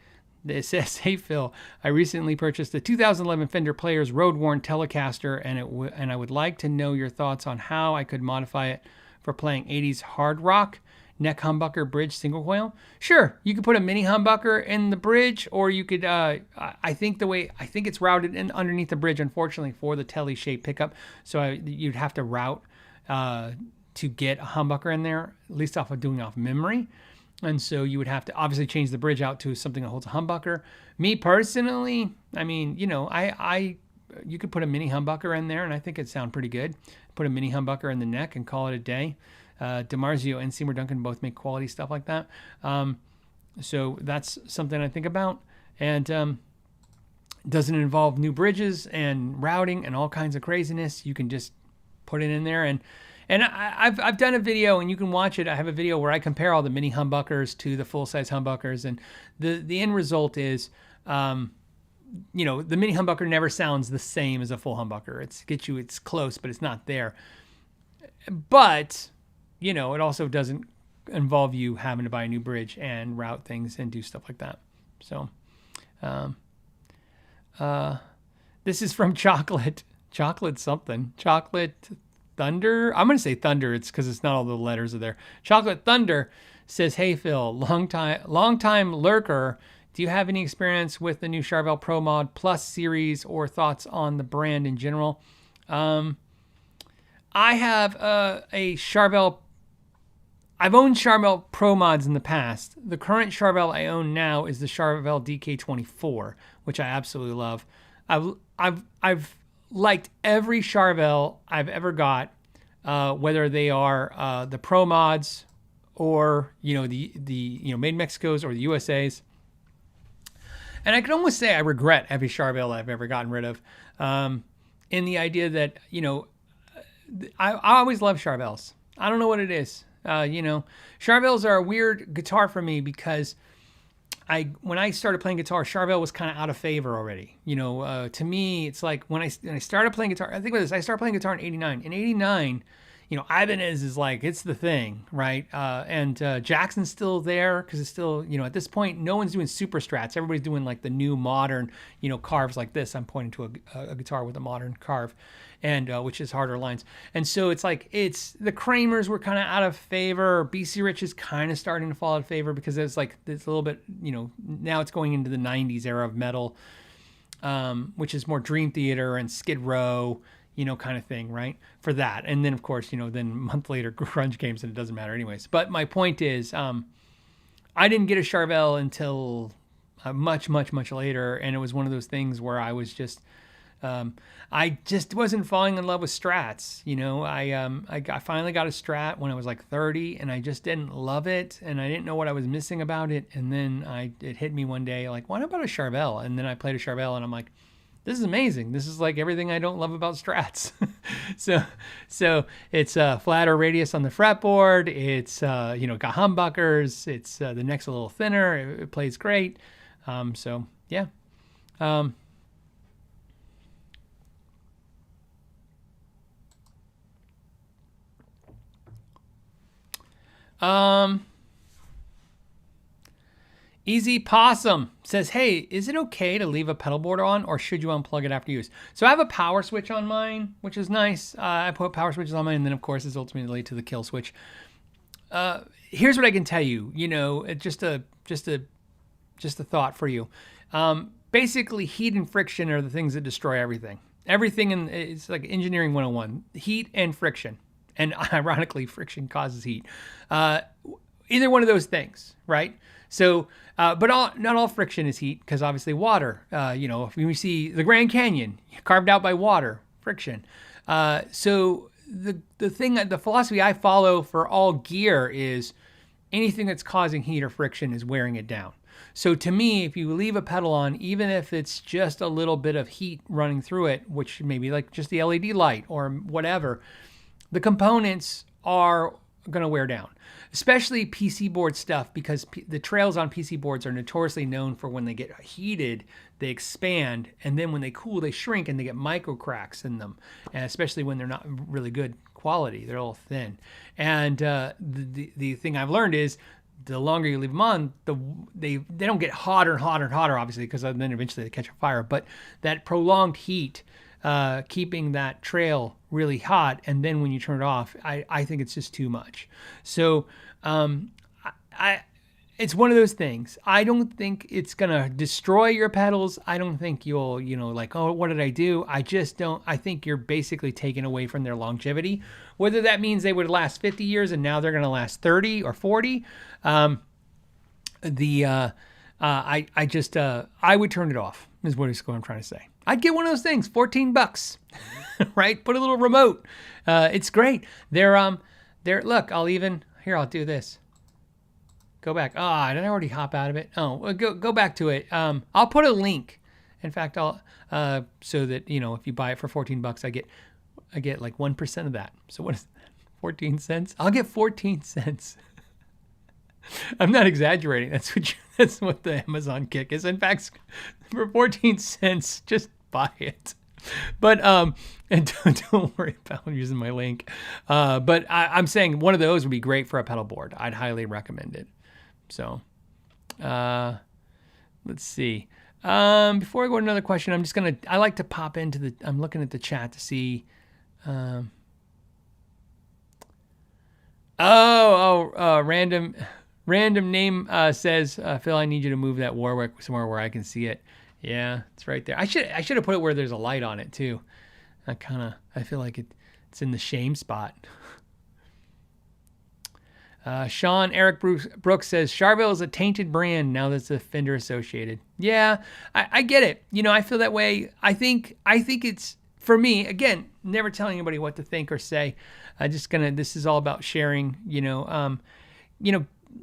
It says, hey Phil, I recently purchased a 2011 Fender Players road-worn Telecaster, and I would like to know your thoughts on how I could modify it for playing 80s hard rock, neck humbucker, bridge, single coil. Sure, you could put a mini humbucker in the bridge, or you could, I think it's routed in underneath the bridge, unfortunately, for the Tele shape pickup. So you'd have to route to get a humbucker in there, at least off memory. And so you would have to obviously change the bridge out to something that holds a humbucker. Me personally, I mean, you know, you could put a mini humbucker in there and I think it'd sound pretty good. Put a mini humbucker in the neck and call it a day. DiMarzio and Seymour Duncan both make quality stuff like that. So that's something I think about. And doesn't involve new bridges and routing and all kinds of craziness. You can just put it in there. And I've done a video, and you can watch it. I have a video where I compare all the mini humbuckers to the full-size humbuckers. And the end result is, you know, the mini humbucker never sounds the same as a full humbucker. It's close, but it's not there. But, you know, it also doesn't involve you having to buy a new bridge and route things and do stuff like that. So, this is from Chocolate Thunder. I'm going to say Thunder. It's because it's not all the letters are there. Chocolate Thunder says, "Hey Phil, long time lurker. Do you have any experience with the new Charvel Pro Mod Plus series or thoughts on the brand in general?" I have a Charvel. I've owned Charvel Pro Mods in the past. The current Charvel I own now is the Charvel DK24, which I absolutely love. I've liked every Charvel I've ever got, whether they are the Pro Mods or the made in Mexico's or the USA's. And I can almost say I regret every Charvel I've ever gotten rid of, in the idea that I always love Charvels. I don't know what it is. Charvels are a weird guitar for me because when I started playing guitar, Charvel was kind of out of favor already. To me, it's like when I started playing guitar, I think about this, I started playing guitar in 89. In 89, Ibanez is like, it's the thing, right? And Jackson's still there because it's still, at this point, no one's doing super strats. Everybody's doing like the new modern, carves like this. I'm pointing to a guitar with a modern carve, and which is harder lines. And so it's like, the Kramers were kind of out of favor. BC Rich is kind of starting to fall out of favor because it's like, it's a little bit, now it's going into the 90s era of metal, which is more Dream Theater and Skid Row, kind of thing, right? For that. And then, of course, then a month later, grunge came, and it doesn't matter anyways. But my point is, I didn't get a Charvel until much, much, much later. And it was one of those things where I was just, I just wasn't falling in love with Strats. I finally got a Strat when I was like 30, and I just didn't love it. And I didn't know what I was missing about it. And then it hit me one day, like, why not about a Charvel? And then I played a Charvel, and I'm like, this is amazing. This is like everything I don't love about Strats. so it's a flatter radius on the fretboard. It's, got humbuckers. It's, the neck's a little thinner. It plays great. So yeah. Easy Possum says, "Hey, is it okay to leave a pedal board on, or should you unplug it after use?" So I have a power switch on mine, which is nice. I put power switches on mine, and then of course it's ultimately to the kill switch. Here's what I can tell you. Just a thought for you. Basically, heat and friction are the things that destroy everything. It's like engineering 101. Heat and friction, and ironically, friction causes heat. Either one of those things, right? So, but not all friction is heat, because obviously water, if we see the Grand Canyon carved out by water, friction. So the philosophy I follow for all gear is anything that's causing heat or friction is wearing it down. So to me, if you leave a pedal on, even if it's just a little bit of heat running through it, which may be like just the LED light or whatever, the components are going to wear down. Especially PC board stuff, because the trails on PC boards are notoriously known for when they get heated, they expand, and then when they cool, they shrink and they get micro cracks in them. And especially when they're not really good quality, they're all thin. And the thing I've learned is the longer you leave them on, they don't get hotter and hotter and hotter, obviously, because then eventually they catch a fire. But that prolonged heat, keeping that trail really hot, and then when you turn it off, I think it's just too much. So it's one of those things. I don't think it's going to destroy your pedals. I don't think you'll, like, oh, what did I do? I just don't. I think you're basically taking away from their longevity. Whether that means they would last 50 years and now they're going to last 30 or 40. I would turn it off is what I'm trying to say. I'd get one of those things, $14, right? Put a little remote. It's great. Look, I'll do this. Go back. Did I already hop out of it? Oh, well, go back to it. I'll put a link. In fact, I'll so that if you buy it for $14, I get like 1% of that. So what is that? 14 cents? I'll get 14 cents. I'm not exaggerating. That's what the Amazon kick is. In fact, for 14 cents, just buy it. But and don't worry about using my link. But I'm saying one of those would be great for a pedal board. I'd highly recommend it. So, let's see. Before I go to another question, I like to pop into I'm looking at the chat to see. Random name says, Phil, I need you to move that Warwick somewhere where I can see it. Yeah, it's right there. I should have put it where there's a light on it too. I feel like it's in the shame spot. Sean Eric Brooks says Charvel is a tainted brand now that's a Fender associated. Yeah, I get it. I feel that way. I think it's, for me, again, never telling anybody what to think or say. This is all about sharing,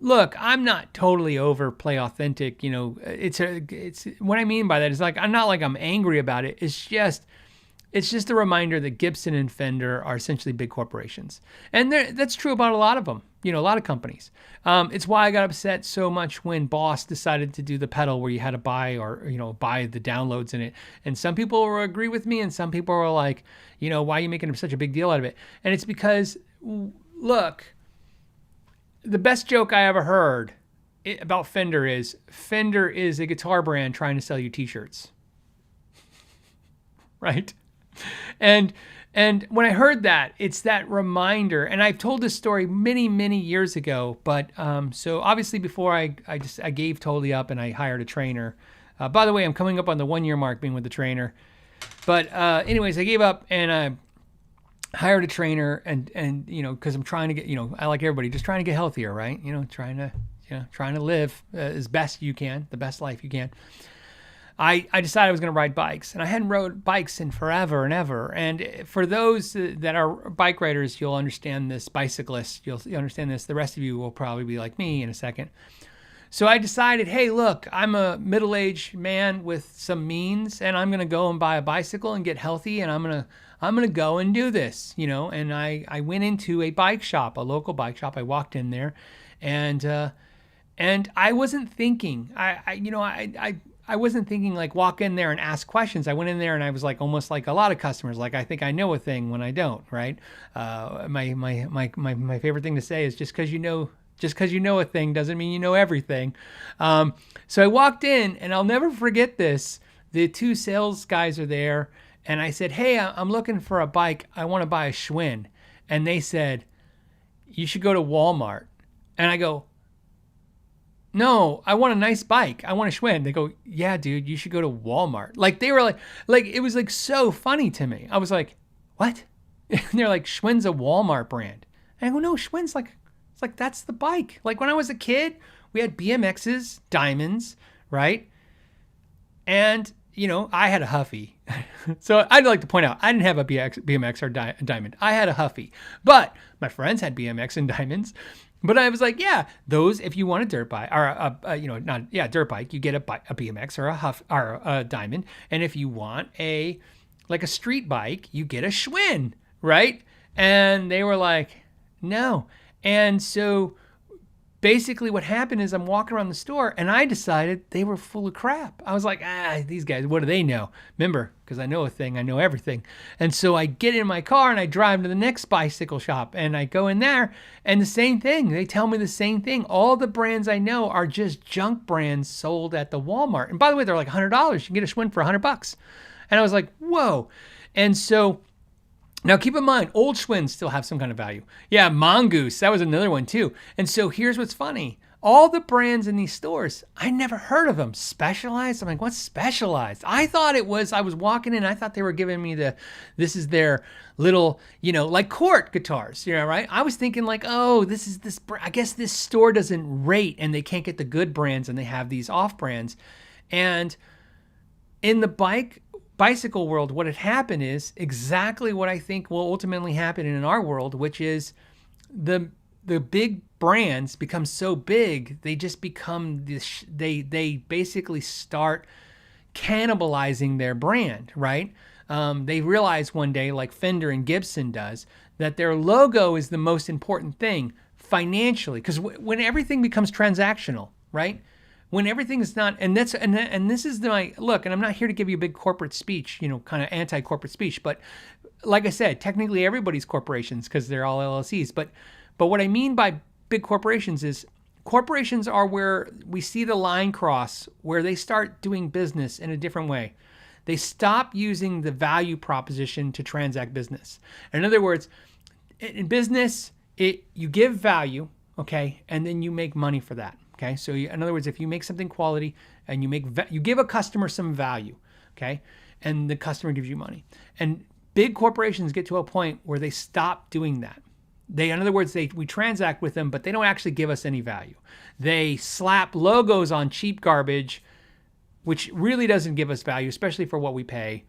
look, I'm not totally over Play Authentic. It's what I mean by that is like, I'm not like I'm angry about it. It's just a reminder that Gibson and Fender are essentially big corporations. And that's true about a lot of them, a lot of companies. It's why I got upset so much when Boss decided to do the pedal where you had to buy the downloads in it. And some people will agree with me and some people are like, why are you making such a big deal out of it? And it's because, look, the best joke I ever heard about Fender is a guitar brand trying to sell you t-shirts. Right? And when I heard that, it's that reminder, and I've told this story many, many years ago, but so obviously before I gave totally up and I hired a trainer. By the way, I'm coming up on the 1 year mark being with the trainer. But anyways, I gave up and I hired a trainer and because I'm trying to get, I like everybody, just trying to get healthier, right? Trying to live as best you can, the best life you can. I decided I was going to ride bikes, and I hadn't rode bikes in forever and ever. And for those that are bike riders, you'll understand this. Bicyclists, you'll understand this. The rest of you will probably be like me in a second. So I decided, hey, look, I'm a middle-aged man with some means, and I'm going to go and buy a bicycle and get healthy, and I'm going to go and do this, And I went into a bike shop, a local bike shop. I walked in there, and I wasn't thinking. I wasn't thinking like walk in there and ask questions. I went in there and I was like almost like a lot of customers, like I think I know a thing when I don't, right? My favorite thing to say is just because you know a thing doesn't mean you know everything. So I walked in and I'll never forget this. The two sales guys are there and I said, hey, I'm looking for a bike. I want to buy a Schwinn. And they said, you should go to Walmart. And I go, no, I want a nice bike. I want a Schwinn. They go, yeah, dude, you should go to Walmart. Like they were like it was like so funny to me. I was like, what? And they're like, Schwinn's a Walmart brand. And I go, no, Schwinn's it's like, that's the bike. Like when I was a kid, we had BMXs, Diamonds, right? And, I had a Huffy. So I'd like to point out, I didn't have a BMX or Diamond. I had a Huffy. But my friends had BMX and Diamonds. But I was like, yeah, those, if you want a dirt bike, or dirt bike, you get a BMX or a Huff or a Diamond. And if you want a street bike, you get a Schwinn, right? And they were like, no. And so basically what happened is I'm walking around the store and I decided they were full of crap. I was like, these guys, what do they know? Remember, because I know a thing, I know everything. And so I get in my car and I drive to the next bicycle shop and I go in there and the same thing. They tell me the same thing. All the brands I know are just junk brands sold at the Walmart. And by the way, they're like $100. You can get a Schwinn for $100. And I was like, whoa. And so now, keep in mind, old Schwinns still have some kind of value. Yeah, Mongoose, that was another one too. And so here's what's funny. all the brands in these stores, I never heard of them. Specialized? I'm like, what's Specialized? I thought it was, I was walking in, I thought they were giving me this is their little, like Court guitars, right? I was thinking like, oh, I guess this store doesn't rate and they can't get the good brands and they have these off brands. And in the bicycle world, what had happened is exactly what I think will ultimately happen in our world, which is the big brands become so big, they just become this, they basically start cannibalizing their brand, right? They realize one day, like Fender and Gibson does, that their logo is the most important thing financially, because when everything becomes transactional, right? When everything is not, and this is my look, and I'm not here to give you a big corporate speech, kind of anti-corporate speech, but like I said, technically everybody's corporations because they're all LLCs, but what I mean by big corporations is corporations are where we see the line cross, where they start doing business in a different way. They stop using the value proposition to transact business. In other words, in business, you give value, okay, and then you make money for that, okay? So in other words, if you make something quality and you give a customer some value, okay, and the customer gives you money. And big corporations get to a point where they stop doing that. In other words, we transact with them, but they don't actually give us any value. They slap logos on cheap garbage, which really doesn't give us value, especially for what we pay,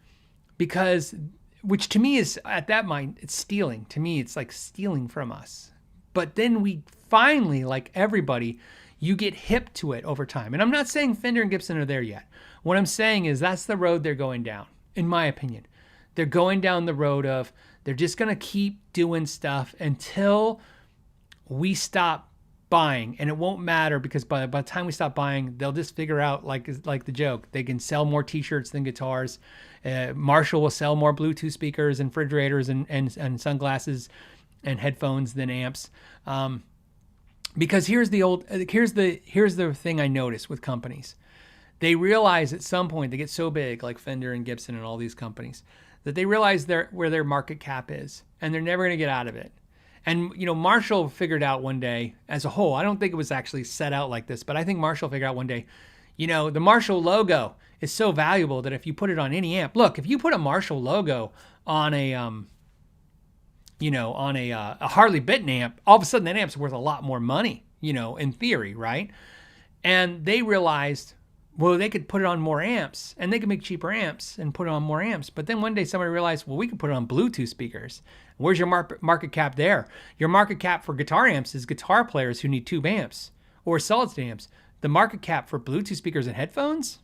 which to me is, at that mind, it's stealing. To me, it's like stealing from us. But then we finally, like everybody, you get hip to it over time. And I'm not saying Fender and Gibson are there yet. What I'm saying is that's the road they're going down, in my opinion. They're going down the road of, they're just going to keep doing stuff until we stop buying. And it won't matter, because by the time we stop buying, they'll just figure out, like the joke, they can sell more t-shirts than guitars. Marshall will sell more Bluetooth speakers and refrigerators and sunglasses and headphones than amps. Because here's the thing I notice with companies. They realize at some point, they get so big, like Fender and Gibson and all these companies, that they realize where their market cap is, and they're never going to get out of it. And, Marshall figured out one day, as a whole, I don't think it was actually set out like this, but I think Marshall figured out one day, the Marshall logo is so valuable that if you put it on any amp, look, if you put a Marshall logo on a Harley Benton amp, all of a sudden that amp's worth a lot more money, in theory, right? And they realized, well, they could put it on more amps, and they could make cheaper amps and put it on more amps. But then one day somebody realized, well, we could put it on Bluetooth speakers. Where's your market cap there? Your market cap for guitar amps is guitar players who need tube amps or solid state amps. The market cap for Bluetooth speakers and headphones?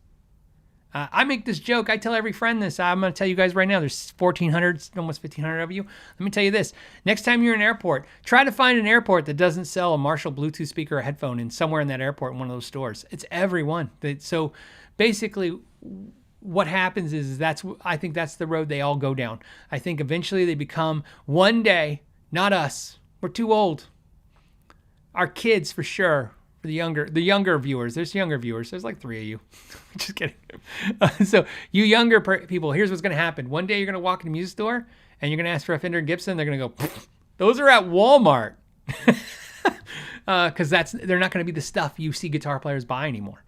I make this joke. I tell every friend this. I'm going to tell you guys right now, there's 1,400, almost 1,500 of you. Let me tell you this. Next time you're in an airport, try to find an airport that doesn't sell a Marshall Bluetooth speaker or headphone in somewhere in that airport in one of those stores. It's everyone. So basically, what happens is I think that's the road they all go down. I think eventually they become, one day, not us. We're too old. Our kids, for sure. For the younger viewers, there's younger viewers. There's like 3 of you. Just kidding. So you younger people, here's what's going to happen. One day you're going to walk in a music store and you're going to ask for a Fender and Gibson. They're going to go, those are at Walmart. Because they're not going to be the stuff you see guitar players buy anymore.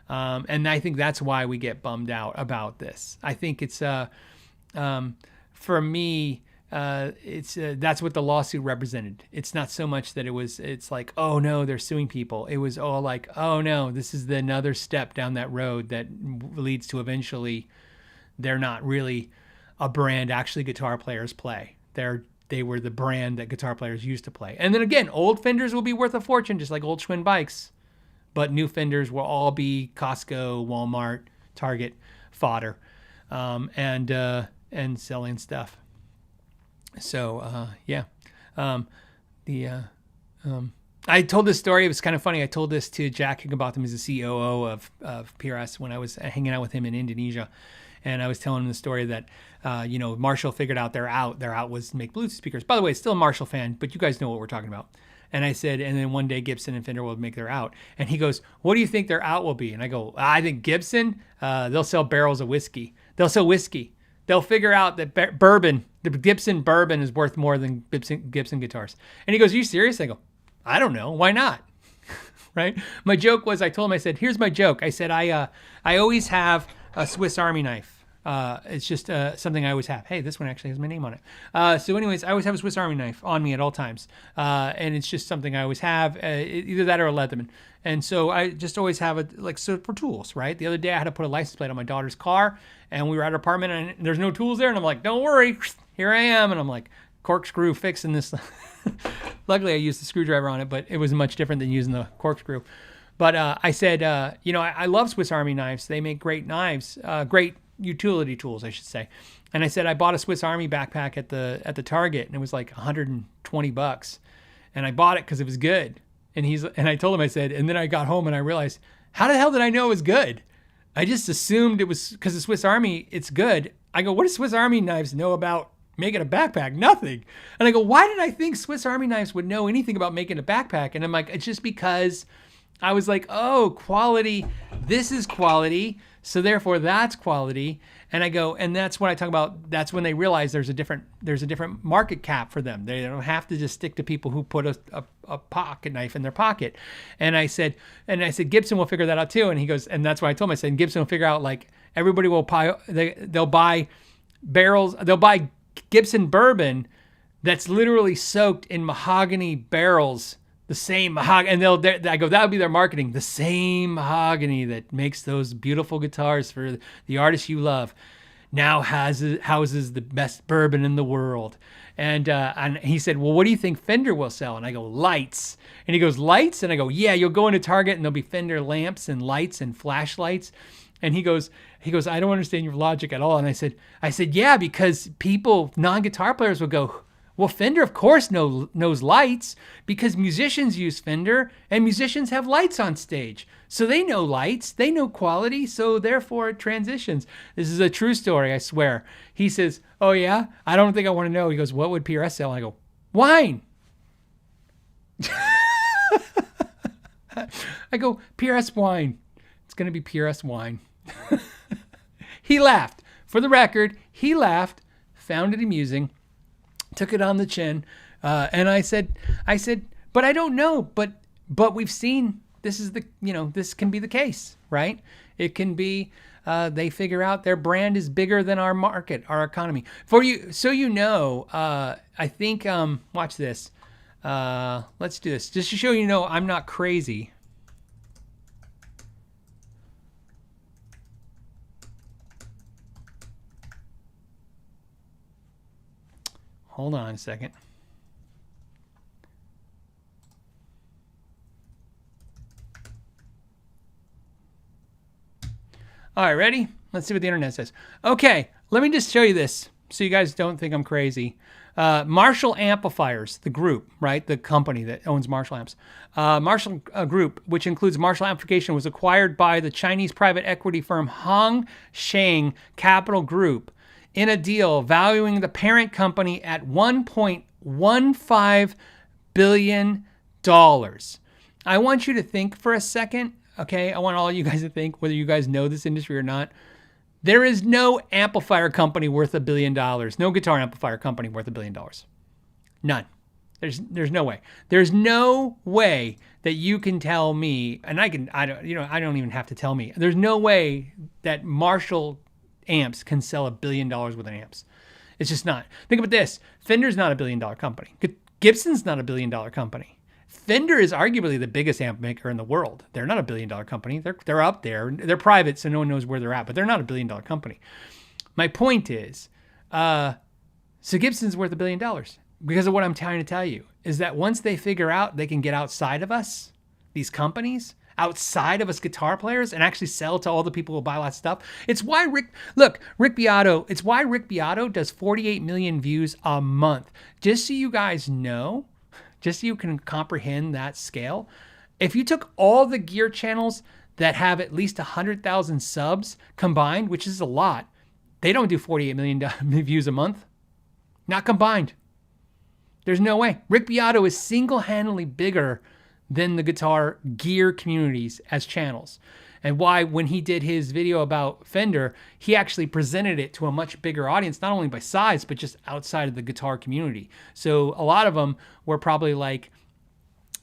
And I think that's why we get bummed out about this. I think it's, for me, that's what the lawsuit represented. It's not so much that it's like, oh no, they're suing people. It was all like, oh no, this is another step down that road that leads to eventually they're not really a brand actually guitar players play. They were the brand that guitar players used to play. And then again, old Fenders will be worth a fortune, just like old Schwinn bikes. But new Fenders will all be Costco, Walmart, Target fodder, and selling stuff. So, yeah. I told this story. It was kind of funny. I told this to Jack Higginbotham, who's the COO of PRS, when I was hanging out with him in Indonesia. And I was telling him the story that, Marshall figured out their out. Their out was make Bluetooth speakers. By the way, still a Marshall fan, but you guys know what we're talking about. And I said, and then one day Gibson and Fender will make their out. And he goes, what do you think their out will be? And I go, I think Gibson, they'll sell barrels of whiskey. They'll sell whiskey. They'll figure out that bourbon, the Gibson bourbon is worth more than Gibson guitars. And he goes, are you serious? I go, I don't know. Why not? right? My joke was, I told him, I said, here's my joke. I said, I always have a Swiss Army knife. It's just something I always have. Hey, this one actually has my name on it. So anyways, I always have a Swiss Army knife on me at all times. And it's just something I always have, either that or a Leatherman. And so I just always have it, like, so for tools, right? The other day I had to put a license plate on my daughter's car, and we were at her apartment, and there's no tools there. And I'm like, don't worry, here I am. And I'm like, corkscrew fixing this. Luckily I used the screwdriver on it, but it was much different than using the corkscrew. But I said, I love Swiss Army knives. They make great knives, great utility tools, I should say. And I said, I bought a Swiss Army backpack at the Target, and it was like $120. And I bought it because it was good. And I told him, I said, and then I got home and I realized, how the hell did I know it was good? I just assumed it was because the Swiss Army, it's good. I go, what does Swiss Army knives know about making a backpack? Nothing. And I go, why did I think Swiss Army knives would know anything about making a backpack? And I'm like, it's just because I was like, oh, quality, this is quality, so therefore that's quality. And I go, and that's when I talk about, that's when they realize there's a different market cap for them. They don't have to just stick to people who put a pocket knife in their pocket. And I said, Gibson will figure that out too. And he goes, and that's why I told him, I said, Gibson will figure out, like, everybody will buy, they'll buy barrels, they'll buy Gibson bourbon that's literally soaked in mahogany barrels, the same mahogany, and I go, that would be their marketing, the same mahogany that makes those beautiful guitars for the artists you love now houses the best bourbon in the world. And he said, well, what do you think Fender will sell? And I go, lights. And he goes, lights? And I go, yeah, you'll go into Target and there'll be Fender lamps and lights and flashlights. And he goes, I don't understand your logic at all. And I said, yeah, because people, non-guitar players will go, well, Fender, of course, knows lights, because musicians use Fender, and musicians have lights on stage. So they know lights, they know quality, so therefore it transitions. This is a true story, I swear. He says, oh yeah? I don't think I want to know. He goes, what would PRS sell? And I go, wine. I go, PRS wine. It's going to be PRS wine. He laughed. For the record, he laughed, found it amusing, took it on the chin, and I said, but I don't know, but we've seen this is this can be the case, right? It can be they figure out their brand is bigger than our market, our economy. For you, so I think watch this. Let's do this just to show I'm not crazy. Hold on a second. All right, ready? Let's see what the internet says. Okay, let me just show you this so you guys don't think I'm crazy. Marshall Amplifiers, the group, right? The company that owns Marshall Amps. Marshall Group, which includes Marshall Amplification, was acquired by the Chinese private equity firm Hong Sheng Capital Group in a deal valuing the parent company at $1.15 billion. I want you to think for a second, okay? I want all you guys to think, whether you guys know this industry or not. There is no amplifier company worth $1 billion. No guitar amplifier company worth $1 billion. None. There's no way. There's no way that you can tell me, and I don't even have to tell me. There's no way that Marshall amps can sell $1 billion worth of amps. It's just not. Think about this. Fender's not $1 billion company. Gibson's not $1 billion company. Fender is arguably the biggest amp maker in the world. They're not $1 billion company. They're up there. They're private, so no one knows where they're at, but they're not $1 billion company. My point is, so Gibson's worth $1 billion because of what I'm trying to tell you is that once they figure out they can get outside of us, these companies, outside of us guitar players, and actually sell to all the people who buy lots of stuff. It's why Rick Beato does 48 million views a month. Just so you guys know, just so you can comprehend that scale, if you took all the gear channels that have at least 100,000 subs combined, which is a lot, they don't do 48 million views a month. Not combined. There's no way. Rick Beato is single-handedly bigger than the guitar gear communities as channels. And why, when he did his video about Fender, he actually presented it to a much bigger audience, not only by size, but just outside of the guitar community. So a lot of them were probably like,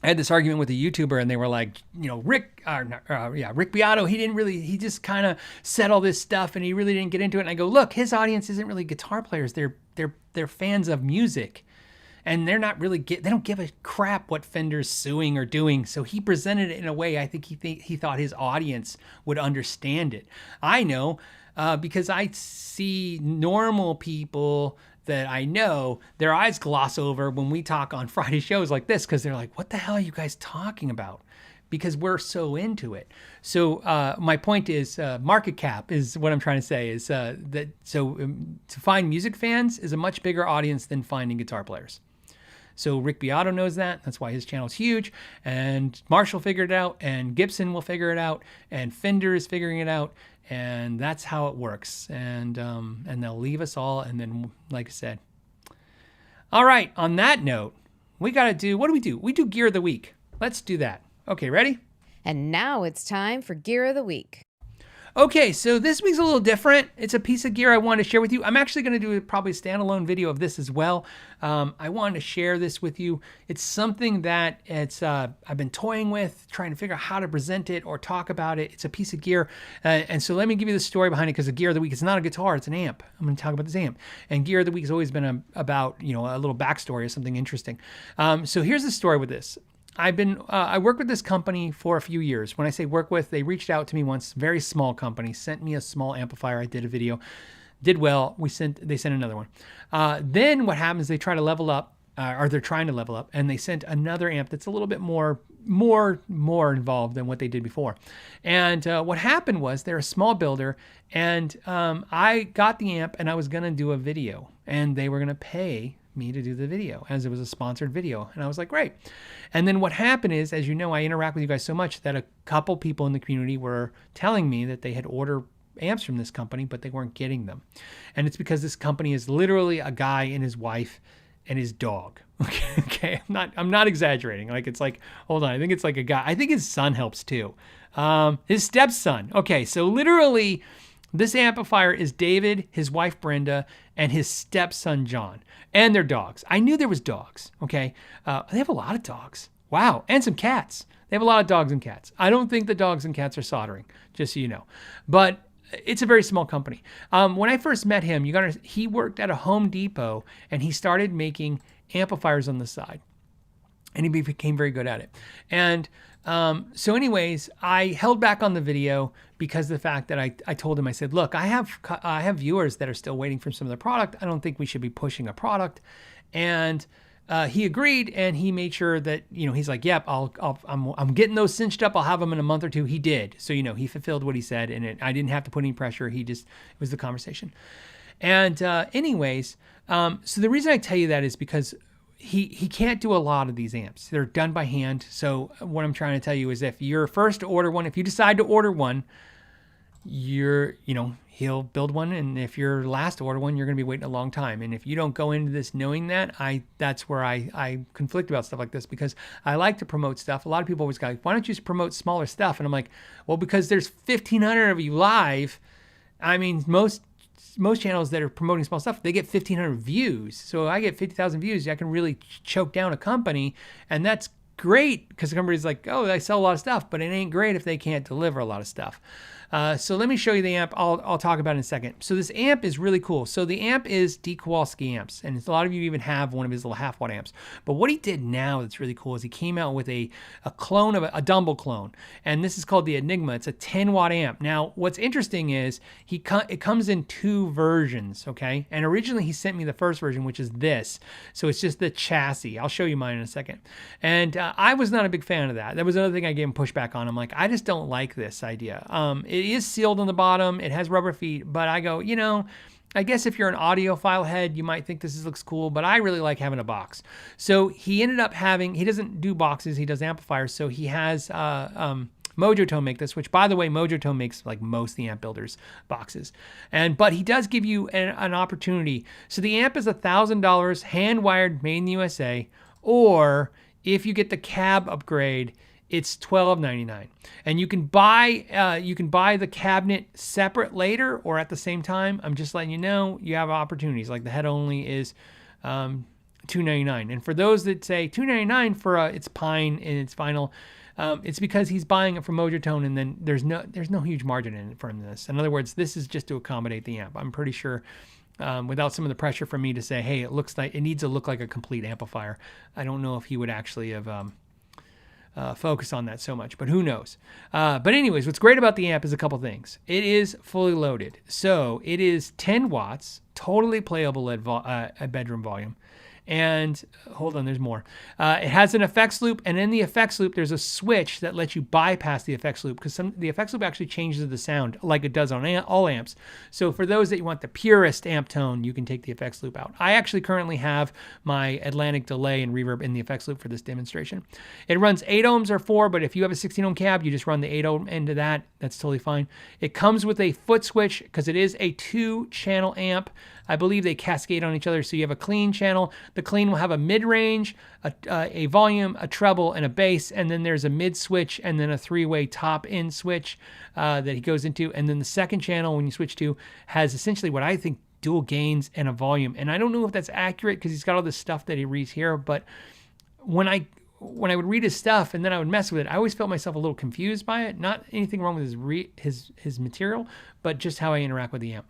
I had this argument with a YouTuber, and they were like, Rick Beato, he just kind of said all this stuff, and he really didn't get into it. And I go, look, his audience isn't really guitar players; they're fans of music, and they're not really they don't give a crap what Fender's suing or doing. So he presented it in a way I think he thought his audience would understand it. I know because I see normal people that I know, their eyes gloss over when we talk on Friday shows like this, because they're like, what the hell are you guys talking about? Because we're so into it. So my point is market cap is what I'm trying to say is to find music fans is a much bigger audience than finding guitar players. So Rick Beato knows that. That's why his channel is huge. And Marshall figured it out, and Gibson will figure it out, and Fender is figuring it out. And that's how it works. And they'll leave us all. And then, like I said, all right, on that note, we got to do, what do? We do Gear of the Week. Let's do that. Okay, ready? And now it's time for Gear of the Week. Okay, so this week's a little different. It's a piece of gear I wanted to share with you. I'm actually going to do probably a standalone video of this as well. I wanted to share this with you. It's something that I've been toying with, trying to figure out how to present it or talk about it. It's a piece of gear. And so let me give you the story behind it, because the Gear of the Week is not a guitar, it's an amp. I'm going to talk about this amp. And Gear of the Week has always been about, a little backstory or something interesting. So here's the story with this. I worked with this company for a few years. When I say work with, they reached out to me once, very small company, sent me a small amplifier. I did a video, did well. They sent another one. Then what happens, they try to level up, or they're trying to level up, and they sent another amp that's a little bit more involved than what they did before. And what happened was, they're a small builder, and I got the amp and I was going to do a video, and they were going to pay me to do the video, as it was a sponsored video. And I was like, great. And then what happened is, as you know, I interact with you guys so much that a couple people in the community were telling me that they had ordered amps from this company, but they weren't getting them. And it's because this company is literally a guy and his wife and his dog. Okay. I'm not exaggerating. It's like, hold on. I think it's like a guy. I think his son helps too. His stepson. Okay. So literally, this amplifier is David, his wife Brenda, and his stepson John, and their dogs. I knew there was dogs, okay? They have a lot of dogs. Wow, and some cats. They have a lot of dogs and cats. I don't think the dogs and cats are soldering, just so you know. But it's a very small company. When I first met him, he worked at a Home Depot, and he started making amplifiers on the side. And he became very good at it. And so anyways, I held back on the video because of the fact that I told him, I said, look, I have viewers that are still waiting for some of the product. I don't think we should be pushing a product. And he agreed, and he made sure that, he's like, yep, I'm getting those cinched up. I'll have them in a month or two. He did. So, he fulfilled what he said, and I didn't have to put any pressure. It was the conversation. And anyways, so the reason I tell you that is because he can't do a lot of these amps. They're done by hand. So what I'm trying to tell you is, if you're first to order one, if you decide to order one, he'll build one. And if you're last to order one, you're going to be waiting a long time. And if you don't go into this knowing that, that's where I conflict about stuff like this, because I like to promote stuff. A lot of people always go, why don't you just promote smaller stuff? And I'm like, well, because there's 1,500 of you live. I mean, most channels that are promoting small stuff, they get 1,500 views. So I get 50,000 views. I can really choke down a company. And that's great, because the company's like, oh, I sell a lot of stuff, but it ain't great if they can't deliver a lot of stuff. So let me show you the amp. I'll talk about it in a second. So this amp is really cool. So the amp is D. Kowalski amps, and a lot of you even have one of his little half-watt amps. But what he did now that's really cool is he came out with a clone of a Dumble clone, and this is called the Enigma. It's a 10-watt amp. Now, what's interesting is it comes in two versions, okay? And originally he sent me the first version, which is this. So it's just the chassis. I'll show you mine in a second. And I was not a big fan of that. That was another thing I gave him pushback on. I'm like, I just don't like this idea. It is sealed on the bottom. It has rubber feet, but I go, I guess if you're an audiophile head, you might think this looks cool, but I really like having a box. So he ended up he doesn't do boxes, he does amplifiers. So he has Mojotone make this, which, by the way, Mojotone makes like most of the amp builders boxes. But he does give you an opportunity. So the amp is $1,000, hand wired, made in the USA, or if you get the cab upgrade, it's $12.99, and you can buy the cabinet separate later or at the same time. I'm just letting you know you have opportunities. Like the head only is $299. And for those that say $299 for it's pine and it's vinyl, it's because he's buying it from Mojo and then there's no huge margin in it from this. In other words, this is just to accommodate the amp. I'm pretty sure without some of the pressure from me to say, hey, it needs to look like a complete amplifier. I don't know if he would actually have focused on that so much, but who knows? But anyways, what's great about the amp is a couple things. It is fully loaded. So it is 10 watts, totally playable at bedroom volume. And hold on, there's more. It has an effects loop, and in the effects loop, there's a switch that lets you bypass the effects loop because the effects loop actually changes the sound like it does on all amps. So for those that you want the purest amp tone, you can take the effects loop out. I actually currently have my Atlantic delay and reverb in the effects loop for this demonstration. It runs 8 ohms or 4, but if you have a 16 ohm cab, you just run the 8 ohm into that. That's totally fine. It comes with a foot switch because it is a 2-channel amp. I believe they cascade on each other. So you have a clean channel. The clean will have a mid-range, a volume, a treble, and a bass. And then there's a mid switch and then a 3-way top-in switch that he goes into. And then the second channel, when you switch to, has essentially what I think dual gains and a volume. And I don't know if that's accurate because he's got all this stuff that he reads here. But when I would read his stuff and then I would mess with it, I always felt myself a little confused by it. Not anything wrong with his material, but just how I interact with the amp.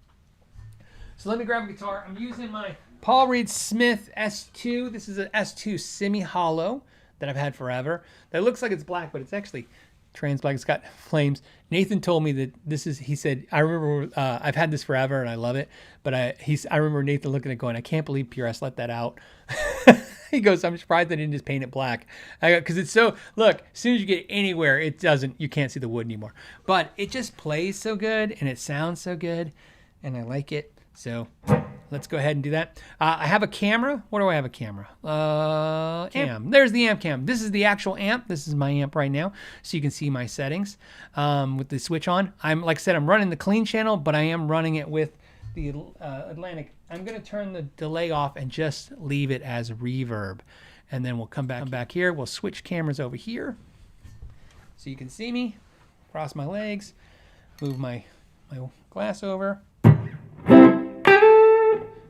So let me grab a guitar. I'm using my Paul Reed Smith S2. This is an S2 semi-hollow that I've had forever. That looks like it's black, but it's actually trans black. It's got flames. Nathan told me that he said, I remember I've had this forever and I love it. But I remember Nathan looking at it going, I can't believe PRS let that out. He goes, I'm surprised they didn't just paint it black. Because it's so, look, as soon as you get anywhere, you can't see the wood anymore. But it just plays so good and it sounds so good and I like it. So let's go ahead and do that. I have a camera. Where do I have a camera? Amp. There's the amp cam. This is the actual amp. This is my amp right now. So you can see my settings with the switch on. Like I said, I'm running the clean channel, but I am running it with the Atlantic. I'm going to turn the delay off and just leave it as reverb. And then we'll come back here. We'll switch cameras over here so you can see me. Cross my legs. Move my glass over.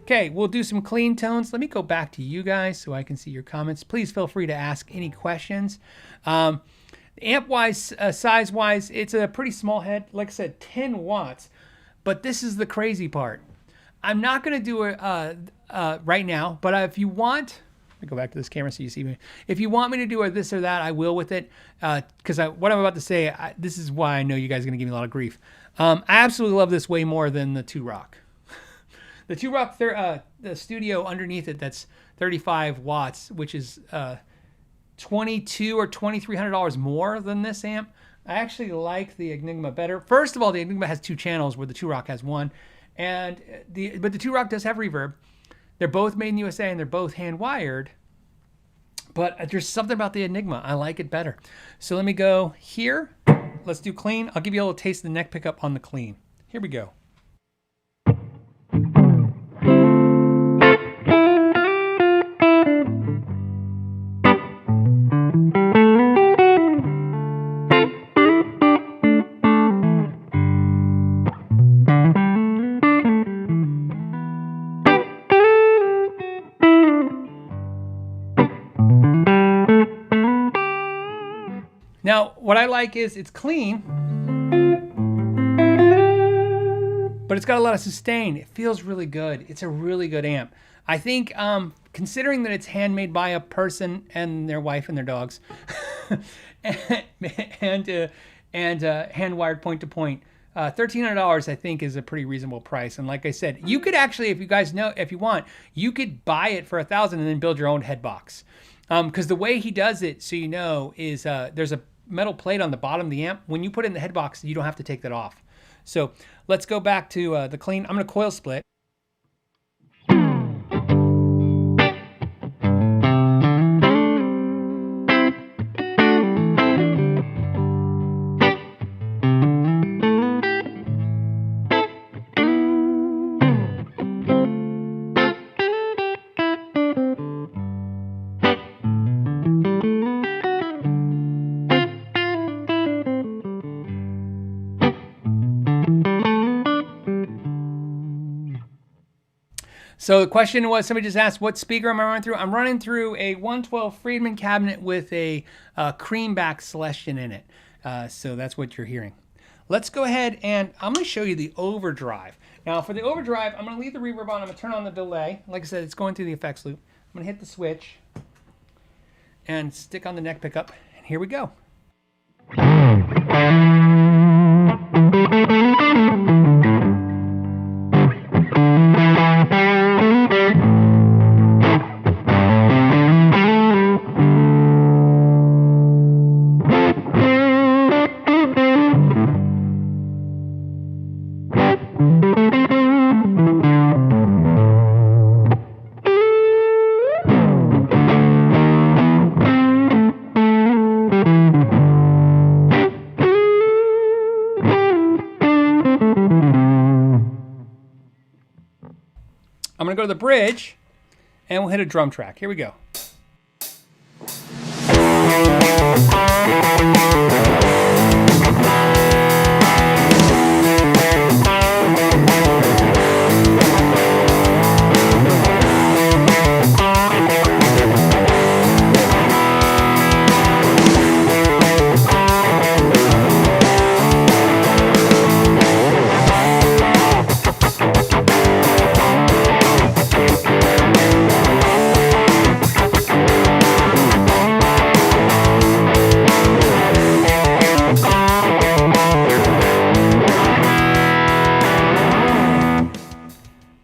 Okay, we'll do some clean tones. Let me go back to you guys so I can see your comments. Please feel free to ask any questions. Amp-wise, size-wise, it's a pretty small head. Like I said, 10 watts. But this is the crazy part. I'm not going to do it right now, but if you want... Let me go back to this camera so you see me. If you want me to do a this or that, I will with it. Because what I'm about to say, this is why I know you guys are going to give me a lot of grief. I absolutely love this way more than the 2-Rock. The 2-Rock, the studio underneath it, that's 35 watts, which is $2,200 or $2,300 more than this amp. I actually like the Enigma better. First of all, the Enigma has 2 channels where the 2-Rock has 1. But the 2-Rock does have reverb. They're both made in the USA and they're both hand wired. But there's something about the Enigma. I like it better. So let me go here. Let's do clean. I'll give you a little taste of the neck pickup on the clean. Here we go. Now, what I like is it's clean, but it's got a lot of sustain. It feels really good. It's a really good amp. I think, considering that it's handmade by a person and their wife and their dogs, and hand wired point to point, $1,300 I think is a pretty reasonable price. And like I said, you could actually, if you guys know, if you want, you could buy it for $1,000 and then build your own head box. Because the way he does it, so you know, is there's a metal plate on the bottom of the amp. When you put it in the head box, you don't have to take that off. So let's go back to the clean. I'm going to coil split. So the question was, somebody just asked, what speaker am I running through? I'm running through a 112 Friedman cabinet with a creamback Celestion in it. So that's what you're hearing. Let's go ahead and I'm going to show you the overdrive. Now for the overdrive, I'm going to leave the reverb on. I'm going to turn on the delay. Like I said, it's going through the effects loop. I'm going to hit the switch and stick on the neck pickup. And here we go. I'm going to go to the bridge, and we'll hit a drum track. Here we go.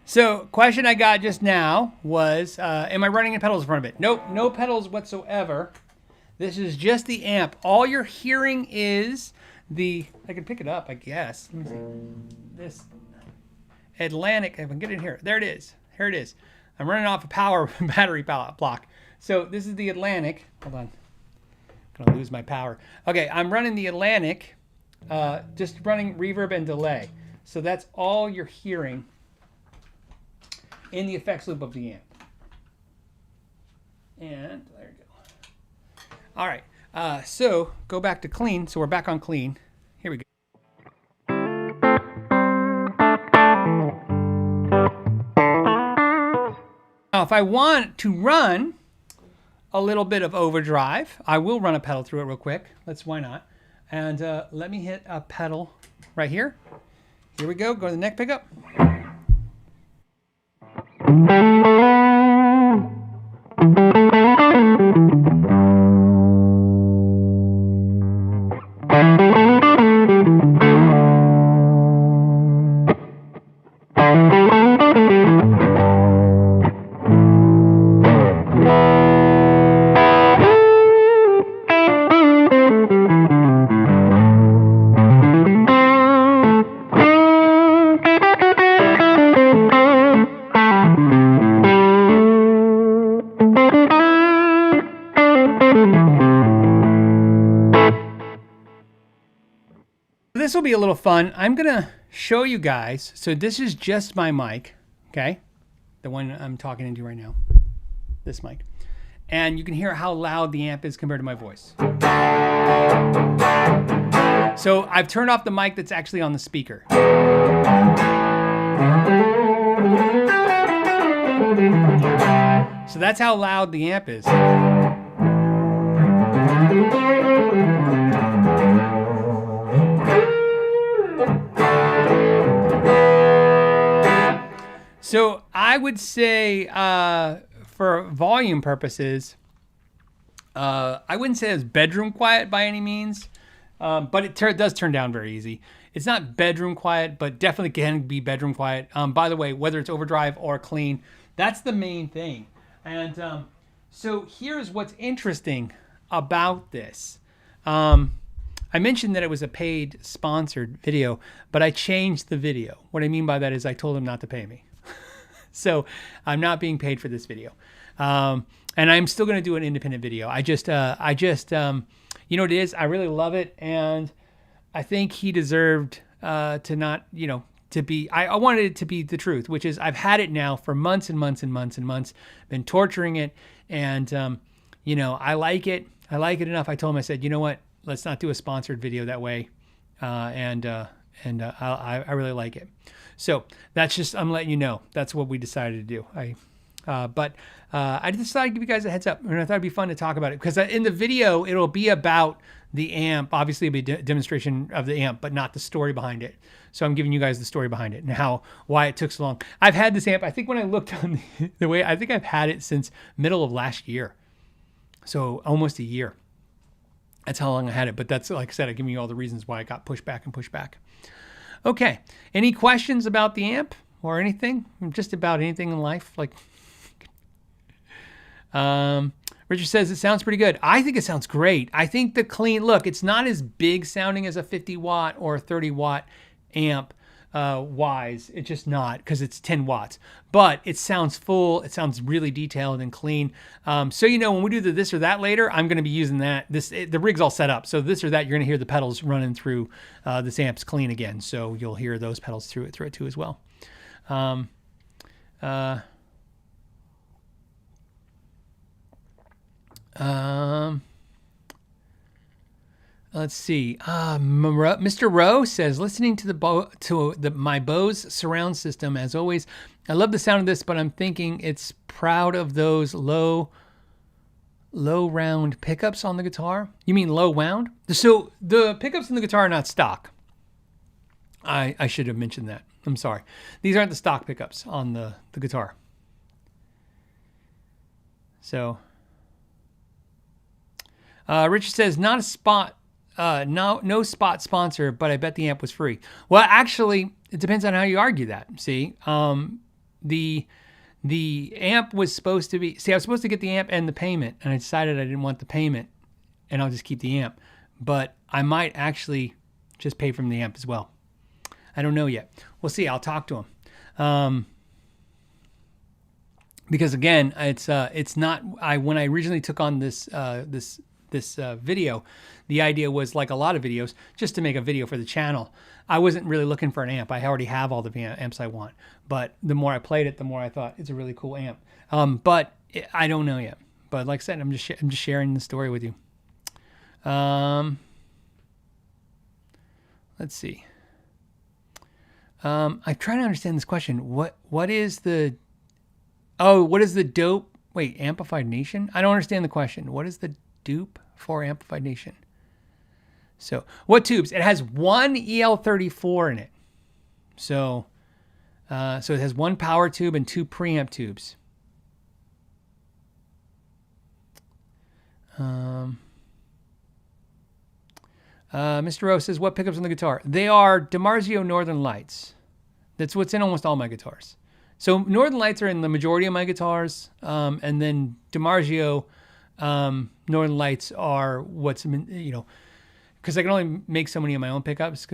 So, question I got just now was, am I running any pedals in front of it? Nope, no pedals whatsoever. This is just the amp. All you're hearing is the, I can pick it up, I guess. Let me see. This Atlantic, if I can get in here. There it is. Here it is. I'm running off a power battery block. So this is the Atlantic. Hold on. I'm going to lose my power. Okay, I'm running the Atlantic, just running reverb and delay. So that's all you're hearing in the effects loop of the amp. And there you go. All right, so go back to clean. So we're back on clean. Here we go. Now, if I want to run a little bit of overdrive, I will run a pedal through it real quick. Why not? And let me hit a pedal right here. Here we go. Go to the neck pickup. This will be a little fun. I'm going to show you guys. So this is just my mic, okay? The one I'm talking into right now, this mic. And you can hear how loud the amp is compared to my voice. So I've turned off the mic that's actually on the speaker. So that's how loud the amp is. So I would say for volume purposes, I wouldn't say it's bedroom quiet by any means, but it does turn down very easy. It's not bedroom quiet, but definitely can be bedroom quiet. By the way, whether it's overdrive or clean, that's the main thing. And so here's what's interesting about this. I mentioned that it was a paid sponsored video, but I changed the video. What I mean by that is I told him not to pay me. So I'm not being paid for this video. And I'm still going to do an independent video. I just, you know what it is? I really love it. And I think he deserved to not, you know, to be, I wanted it to be the truth, which is I've had it now for months and months and months and months, been torturing it. And, you know, I like it. I like it enough. I told him, I said, you know what? Let's not do a sponsored video that way. And and I really like it. So that's just, I'm letting you know, that's what we decided to do. But I decided to give you guys a heads up, and I thought it'd be fun to talk about it because in the video it'll be about the amp. Obviously, it'll be a demonstration of the amp, but not the story behind it. So I'm giving you guys the story behind it and why it took so long. I've had this amp, I think when I looked on the way, I think I've had it since middle of last year. So almost a year. That's how long I had it. But that's, like I said, I'm giving you all the reasons why I got pushed back and pushed back. Okay. Any questions about the amp or anything? Just about anything in life? Richard says it sounds pretty good. I think it sounds great. I think the clean look, it's not as big sounding as a 50 watt or a 30 watt amp wise. It's just not, because it's 10 watts, but it sounds full. It sounds really detailed and clean. So, when we do the this or that later, I'm going to be using that. The rig's all set up. So this or that, you're going to hear the pedals running through this amp's clean again. So you'll hear those pedals through it too as well. Let's see. Mr. Rowe says, listening to my Bose surround system as always. I love the sound of this, but I'm thinking it's proud of those low round pickups on the guitar. You mean low wound? So the pickups in the guitar are not stock. I should have mentioned that. I'm sorry. These aren't the stock pickups on the guitar. So Richard says, not a spot. No spot sponsor, but I bet the amp was free. Well, actually, it depends on how you argue that. See, the amp was supposed to be. See, I was supposed to get the amp and the payment, and I decided I didn't want the payment, and I'll just keep the amp. But I might just pay from the amp as well. I don't know yet. We'll see. I'll talk to him. Because again, it's not. When I originally took on this video, the idea was, like a lot of videos, just to make a video for the channel. I wasn't really looking for an amp. I already have all the amps I want. But the more I played it, the more I thought it's a really cool amp. But I don't know yet. But like I said, I'm just sharing the story with you. Let's see. I'm trying to understand this question. What is the dope? Wait, Amplified Nation? I don't understand the question. What is the dupe for Amplified Nation? So what tubes? It has one EL34 in it. So it has one power tube and two preamp tubes. Mr. Rose says, what pickups on the guitar? They are DiMarzio Northern Lights. That's what's in almost all my guitars. So Northern Lights are in the majority of my guitars, and then DiMarzio Northern Lights are what's, because I can only make so many of my own pickups,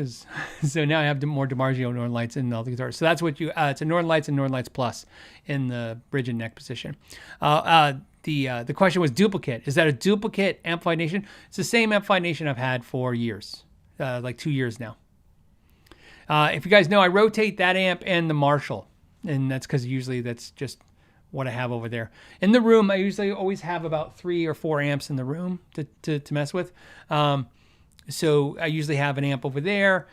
so now I have more DiMarzio Northern Lights in all the guitars. So that's what it's a Northern Lights and Northern Lights Plus in the bridge and neck position. The question was duplicate. Is that a duplicate Amplified Nation? It's the same Amplified Nation I've had for years, like 2 years now. If you guys know, I rotate that amp and the Marshall, and that's because usually that's just what I have over there. In the room, I usually always have about 3 or 4 amps in the room to mess with. So I usually have an amp over there.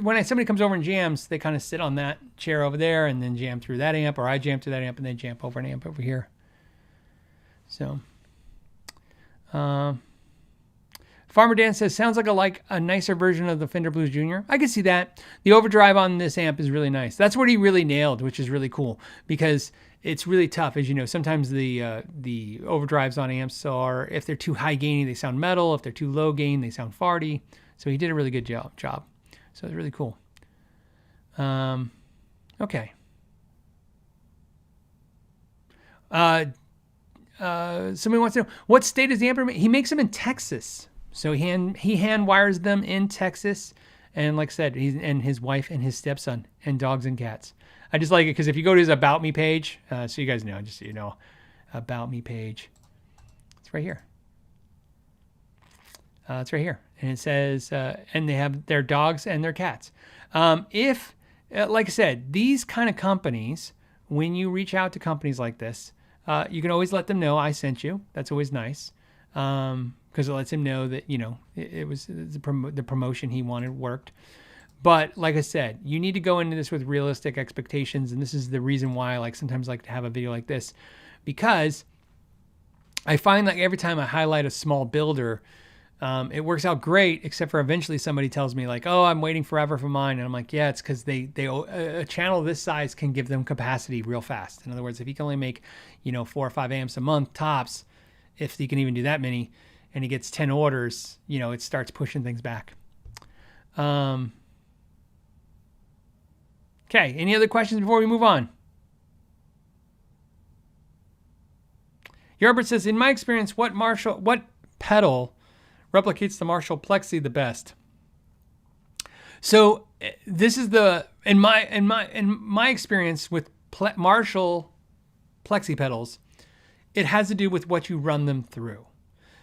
When somebody comes over and jams, they kind of sit on that chair over there and then jam through that amp, or I jam through that amp and then jam over an amp over here. So, Farmer Dan says, sounds like a nicer version of the Fender Blues Jr. I can see that. The overdrive on this amp is really nice. That's what he really nailed, which is really cool, because it's really tough. As you know, sometimes the overdrives on amps are, if they're too high gainy, they sound metal. If they're too low gain, they sound farty. So he did a really good job. So it's really cool. Okay. Somebody wants to know, what state is the amp? He makes them in Texas. So he hand wires them in Texas. And like I said, and his wife and his stepson and dogs and cats. I just like it because if you go to his About Me page, so you guys know, just so you know, About Me page, it's right here. It's right here. And it says, and they have their dogs and their cats. Like I said, these kind of companies, when you reach out to companies like this, you can always let them know I sent you. That's always nice. Because it lets him know that, it was the promotion he wanted worked. But like I said, you need to go into this with realistic expectations. And this is the reason why I sometimes like to have a video like this, because I find that every time I highlight a small builder, it works out great, except for eventually somebody tells me like, oh, I'm waiting forever for mine. And I'm like, yeah, it's because a channel this size can give them capacity real fast. In other words, if you can only make, 4 or 5 amps a month tops, if you can even do that many, and he gets 10 orders, it starts pushing things back. Okay. Any other questions before we move on? Yarbert says, in my experience, what pedal replicates the Marshall Plexi the best? So this is in my experience with Marshall Plexi pedals, it has to do with what you run them through.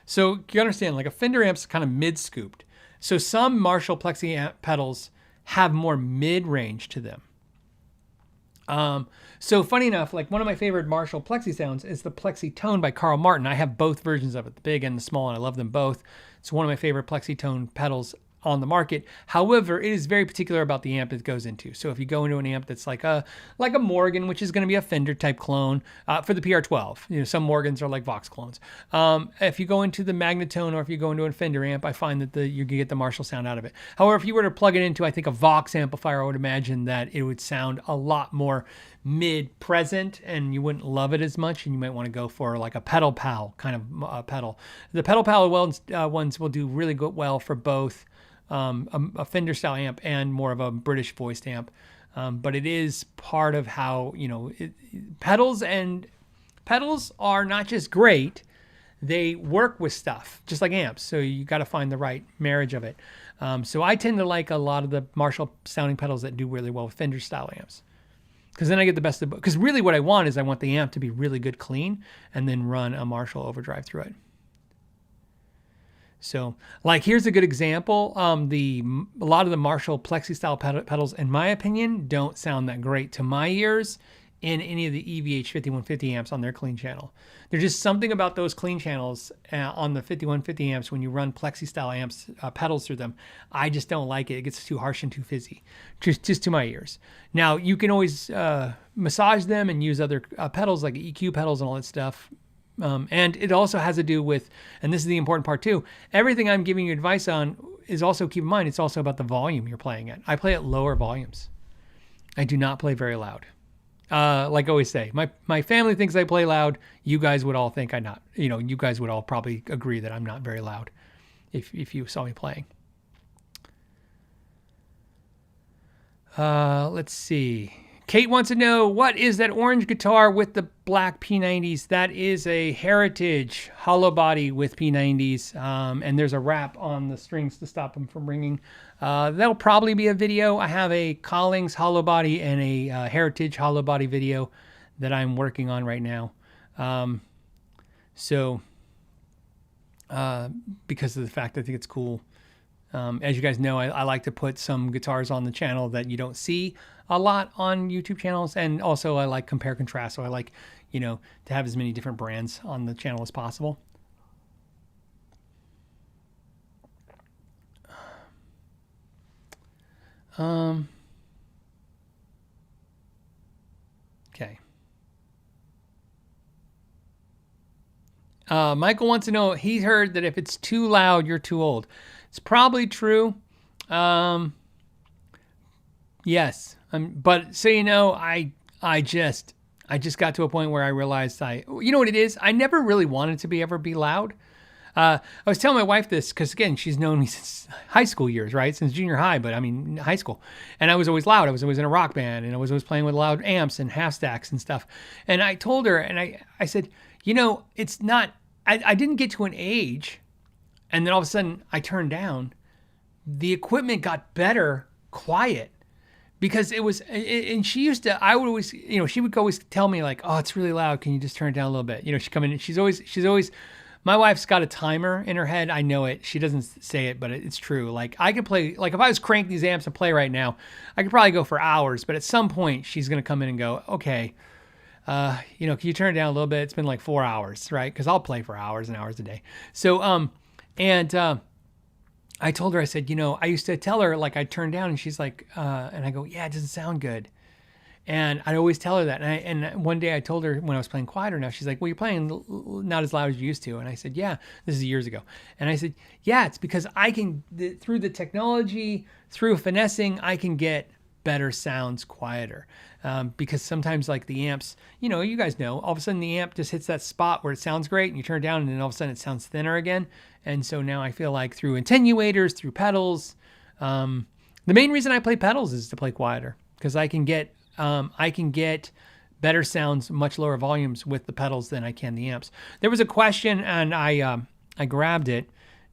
So you understand, like a Fender amp's kind of mid-scooped. So some Marshall Plexi amp pedals have more mid-range to them. So funny enough, like one of my favorite Marshall Plexi sounds is the Plexi Tone by Carl Martin. I have both versions of it, the big and the small, and I love them both. It's one of my favorite Plexi Tone pedals on the market. However, it is very particular about the amp it goes into. So if you go into an amp that's like a Morgan, which is going to be a Fender type clone for the PR12, some Morgans are like Vox clones. If you go into the Magnatone or if you go into a Fender amp, I find that you can get the Marshall sound out of it. However, if you were to plug it into, I think, a Vox amplifier, I would imagine that it would sound a lot more mid-present and you wouldn't love it as much, and you might want to go for like a Pedal Pal kind of pedal. The Pedal Pal ones will do really well for both a Fender style amp and more of a British voiced amp. But it is part of how, pedals are not just great, they work with stuff just like amps. So you got to find the right marriage of it. So I tend to like a lot of the Marshall sounding pedals that do really well with Fender style amps. Because then I get the best of both. Because really what I want is I want the amp to be really good clean and then run a Marshall overdrive through it. So, like, here's a good example. A lot of the Marshall Plexi style pedals, in my opinion, don't sound that great to my ears in any of the EVH 5150 amps on their clean channel. There's just something about those clean channels on the 5150 amps when you run Plexi style amps pedals through them. I just don't like it. It gets too harsh and too fizzy, just to my ears. Now, you can always massage them and use other pedals like EQ pedals and all that stuff. And it also has to do with, and this is the important part too, everything I'm giving you advice on is also, keep in mind, it's also about the volume you're playing at. I play at lower volumes. I do not play very loud. Like I always say, my family thinks I play loud. You guys would all think I'm not. You guys would all probably agree that I'm not very loud if you saw me playing. Let's see. Kate wants to know, what is that orange guitar with the black P90s? That is a Heritage hollow body with P90s, and there's a wrap on the strings to stop them from ringing. That'll probably be a video. I have a Collings hollow body and a Heritage hollow body video that I'm working on right now. Because of the fact I think it's cool. As you guys know, I like to put some guitars on the channel that you don't see a lot on YouTube channels. And also I like compare contrast. So I like, to have as many different brands on the channel as possible. Okay. Michael wants to know, he heard that if it's too loud, you're too old. It's probably true. Yes. But so, I just got to a point where I realized you know what it is? I never really wanted to ever be loud. I was telling my wife this because, again, she's known me since high school years, right? Since junior high, but I mean, high school. And I was always loud. I was always in a rock band, and I was always playing with loud amps and half stacks and stuff. And I told her, and I said, it's not, I didn't get to an age, and then all of a sudden I turned down. The equipment got better, quiet. Because it was, and she used to, I would always, she would always tell me like, oh, it's really loud. Can you just turn it down a little bit? She'd come in and she's always, my wife's got a timer in her head. I know it. She doesn't say it, but it's true. Like I could play, like if I was cranking these amps and play right now, I could probably go for hours, but at some point she's going to come in and go, okay, can you turn it down a little bit? It's been like 4 hours, right? Because I'll play for hours and hours a day. So, I told her, I said, I used to tell her, like, I'd turn down and she's like, and I go, yeah, it doesn't sound good. And I'd always tell her that. And one day I told her when I was playing quieter now, she's like, well, you're playing not as loud as you used to. And I said, yeah, this is years ago. And I said, yeah, it's because I can, through the technology, through finessing, I can get better sounds quieter. Because sometimes like the amps, you guys know, all of a sudden the amp just hits that spot where it sounds great and you turn it down and then all of a sudden it sounds thinner again. And so now I feel like through attenuators, through pedals, the main reason I play pedals is to play quieter because I can get better sounds, much lower volumes with the pedals than I can the amps. There was a question and I grabbed it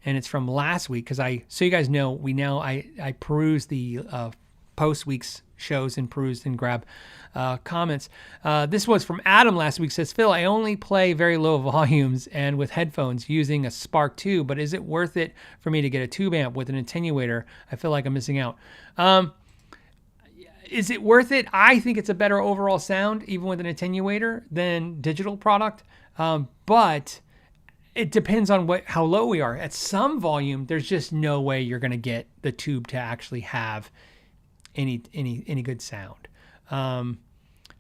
and it's from last week because so you guys know, I peruse the post week's shows and perused and grab comments. This was from Adam last week. Says, Phil, I only play very low volumes and with headphones using a Spark 2, but is it worth it for me to get a tube amp with an attenuator? I feel like I'm missing out. Is it worth it? I think it's a better overall sound, even with an attenuator, than digital product. But it depends on how low we are. At some volume, there's just no way you're going to get the tube to actually have any good sound. And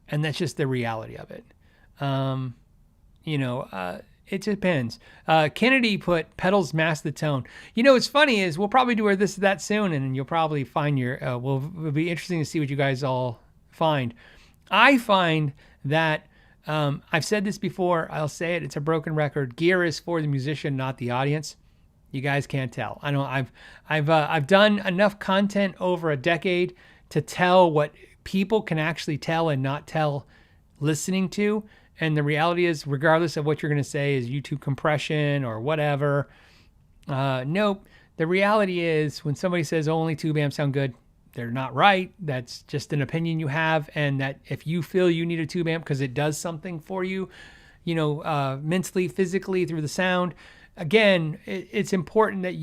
that's just the reality of it. It depends. Kennedy put pedals mask the tone. What's funny is we'll probably do that soon, and you'll probably find it'll be interesting to see what you guys all find. I find that I've said this before. I'll say it. It's a broken record. Gear is for the musician, not the audience. You guys can't tell. I know I've done enough content over a decade to tell what people can actually tell and not tell listening to. And the reality is, regardless of what you're going to say is YouTube compression or whatever, nope. The reality is when somebody says only tube amps sound good, they're not right. That's just an opinion you have. And that if you feel you need a tube amp because it does something for you, mentally, physically through the sound, again, it's important that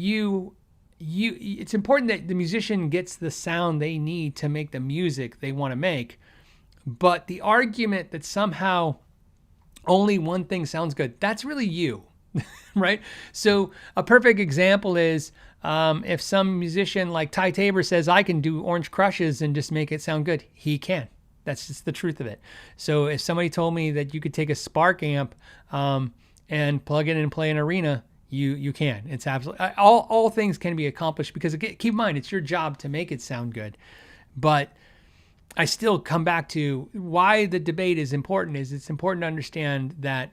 it's important that the musician gets the sound they need to make the music they want to make. But the argument that somehow only one thing sounds good, that's really you, right? So a perfect example is if some musician like Ty Tabor says, I can do Orange Crushes and just make it sound good, he can. That's just the truth of it. So if somebody told me that you could take a Spark amp and plug it in and play an arena, you can. It's absolutely, all things can be accomplished because keep in mind, it's your job to make it sound good. But I still come back to why the debate is important. It's important to understand that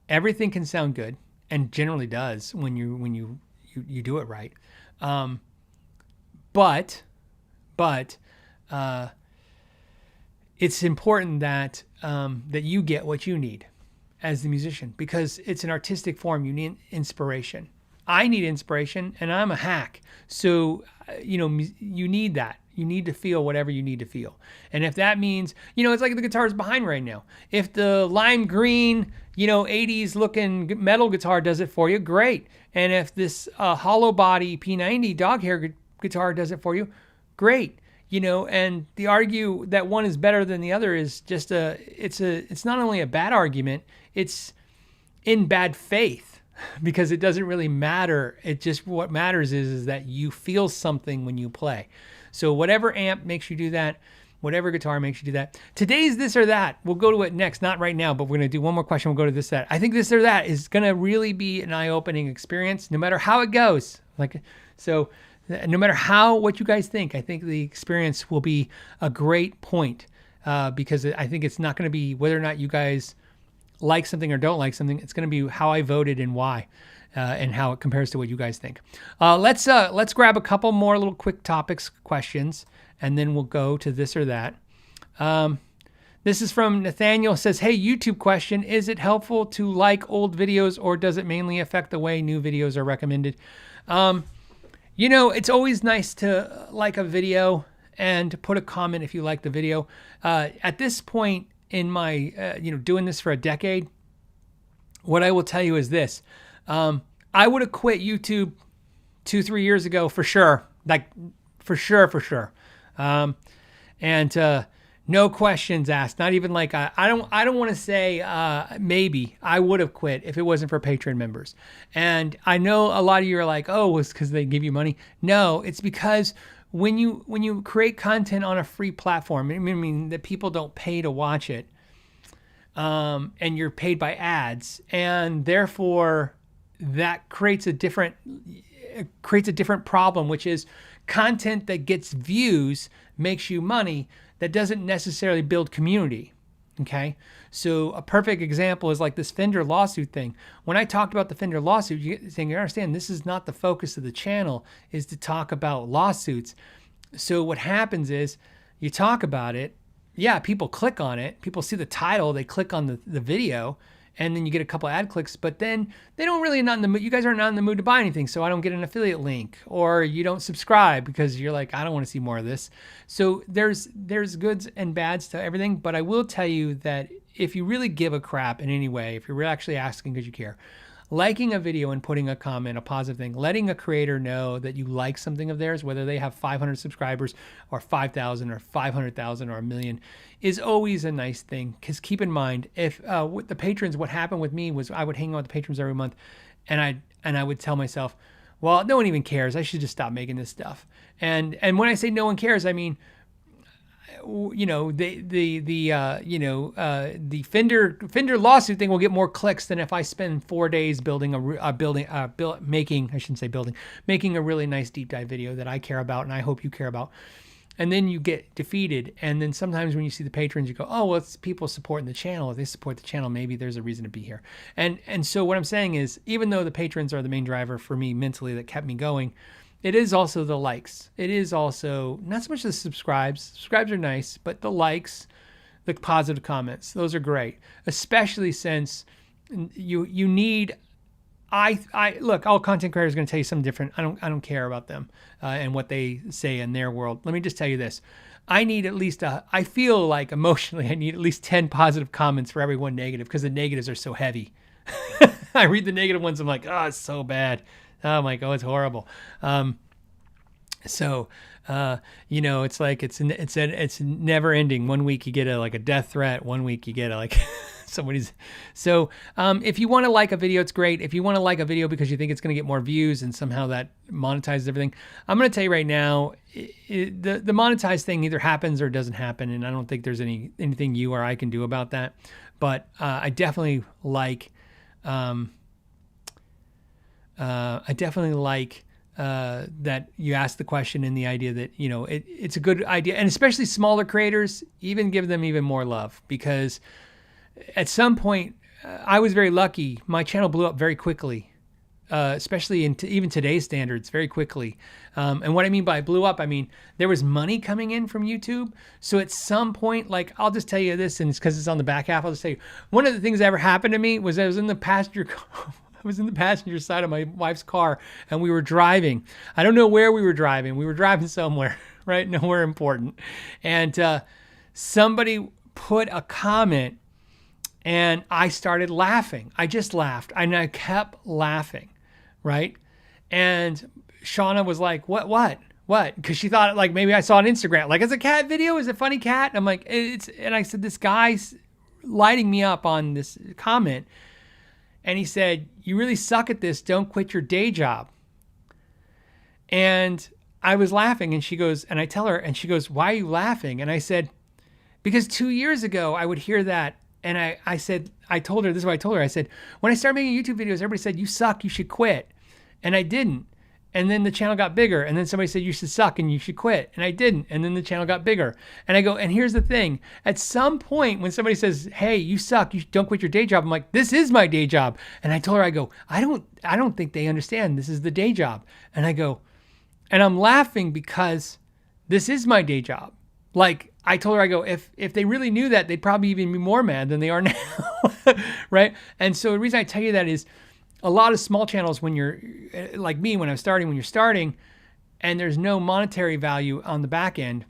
everything can sound good and generally does when you do it right. But it's important that you get what you need as the musician because it's an artistic form. You need inspiration. I need inspiration and I'm a hack. So, you need that. You need to feel whatever you need to feel. And if that means, it's like the guitars behind right now. If the lime green, 80s looking metal guitar does it for you, great. And if this hollow body P90 dog hair guitar does it for you, great. And the argue that one is better than the other is just it's not only a bad argument, it's in bad faith because it doesn't really matter. It just, what matters is that you feel something when you play. So whatever amp makes you do that, whatever guitar makes you do that. Today's this or that. We'll go to it next, not right now, but we're going to do one more question. We'll go to this, that. I think this or that is going to really be an eye-opening experience, no matter how it goes. So no matter what you guys think, I think the experience will be a great point because I think it's not going to be whether or not you guys like something or don't like something. It's going to be how I voted and why. And how it compares to what you guys think. Let's grab a couple more little quick topics questions, and then we'll go to this or that. This is from Nathaniel. Says, hey, YouTube question. Is it helpful to like old videos or does it mainly affect the way new videos are recommended? It's always nice to like a video and put a comment if you like the video. At this point in my, doing this for a decade, what I will tell you is this. I would have quit YouTube 2-3 years ago for sure. For sure. No questions asked. Not even like I don't want to say maybe I would have quit if it wasn't for Patreon members. And I know a lot of you are like, oh, it's because they give you money. No, it's because when you create content on a free platform, I mean that people don't pay to watch it, and you're paid by ads, and therefore that creates a different problem, which is content that gets views makes you money. That doesn't necessarily build community, okay? So a perfect example is like this Fender lawsuit thing. When I talked about the Fender lawsuit, you understand this is not the focus of the channel, is to talk about lawsuits. So what happens is you talk about it, yeah, people click on it, people see the title, they click on the video, and then you get a couple ad clicks, but then they don't really, not in the mood, you guys are not in the mood to buy anything, so I don't get an affiliate link, or you don't subscribe because you're like, I don't want to see more of this. So there's goods and bads to everything, but I will tell you that if you really give a crap in any way, if you're really actually asking because you care, liking a video and putting a comment, a positive thing, letting a creator know that you like something of theirs, whether they have 500 subscribers or 5,000 or 500,000 or a million, is always a nice thing. Because keep in mind, if with the patrons, what happened with me was I would hang out with the patrons every month, and I would tell myself, well, no one even cares. I should just stop making this stuff. And when I say no one cares, I mean, you know, the Fender lawsuit thing will get more clicks than if I spend 4 days making a really nice deep dive video that I care about and I hope you care about. And then you get defeated. And then sometimes when you see the patrons, you go, oh, well, it's people supporting the channel. If they support the channel, maybe there's a reason to be here. And so what I'm saying is, even though the patrons are the main driver for me mentally that kept me going, it is also the likes. It is also not so much the subscribes. Subscribes are nice, but the likes, the positive comments, those are great. Especially since you need. I look. All content creators are going to tell you something different. I don't care about them and what they say in their world. Let me just tell you this. I need at least I feel like emotionally I need at least 10 positive comments for every one negative, because the negatives are so heavy. I read the negative ones. I'm like, oh, it's so bad. Oh my God, it's horrible. You know, it's like it's never ending. One week you get a death threat. One week you get somebody's. So if you want to like a video, it's great. If you want to like a video because you think it's going to get more views and somehow that monetizes everything, I'm going to tell you right now, the monetized thing either happens or doesn't happen, and I don't think there's anything you or I can do about that. But I definitely like. That you asked the question and the idea that, you know, it's a good idea. And especially smaller creators, even give them even more love, because at some point I was very lucky. My channel blew up very quickly, especially in even today's standards, very quickly. And what I mean by blew up, I mean, there was money coming in from YouTube. So at some point, like, I'll just tell you this, and it's because it's on the back half, I'll just tell you, one of the things that ever happened to me was I was in the passenger car. I was in the passenger side of my wife's car, and we were driving. I don't know where we were driving. We were driving somewhere, right? Nowhere important. And somebody put a comment, and I started laughing. I just laughed, and I kept laughing, right? And Shauna was like, what? Because she thought, like, maybe I saw on Instagram, like, it's a cat video. Is it funny cat? I'm like, and I said, this guy's lighting me up on this comment. And he said, you really suck at this. Don't quit your day job. And I was laughing, and she goes, and I tell her, and she goes, why are you laughing? And I said, because 2 years ago I would hear that. And I said, I told her, this is what I told her. I said, when I started making YouTube videos, everybody said, you suck, you should quit. And I didn't. And then the channel got bigger. And then somebody said, you should suck and you should quit. And I didn't. And then the channel got bigger. And I go, and here's the thing. At some point when somebody says, hey, you suck, you don't quit your day job, I'm like, this is my day job. And I told her, I go, I don't think they understand this is the day job. And I go, and I'm laughing because this is my day job. Like, I told her, I go, if they really knew that, they'd probably even be more mad than they are now. Right? And so the reason I tell you that is, a lot of small channels, when you're like me, when you're starting and there's no monetary value on the back end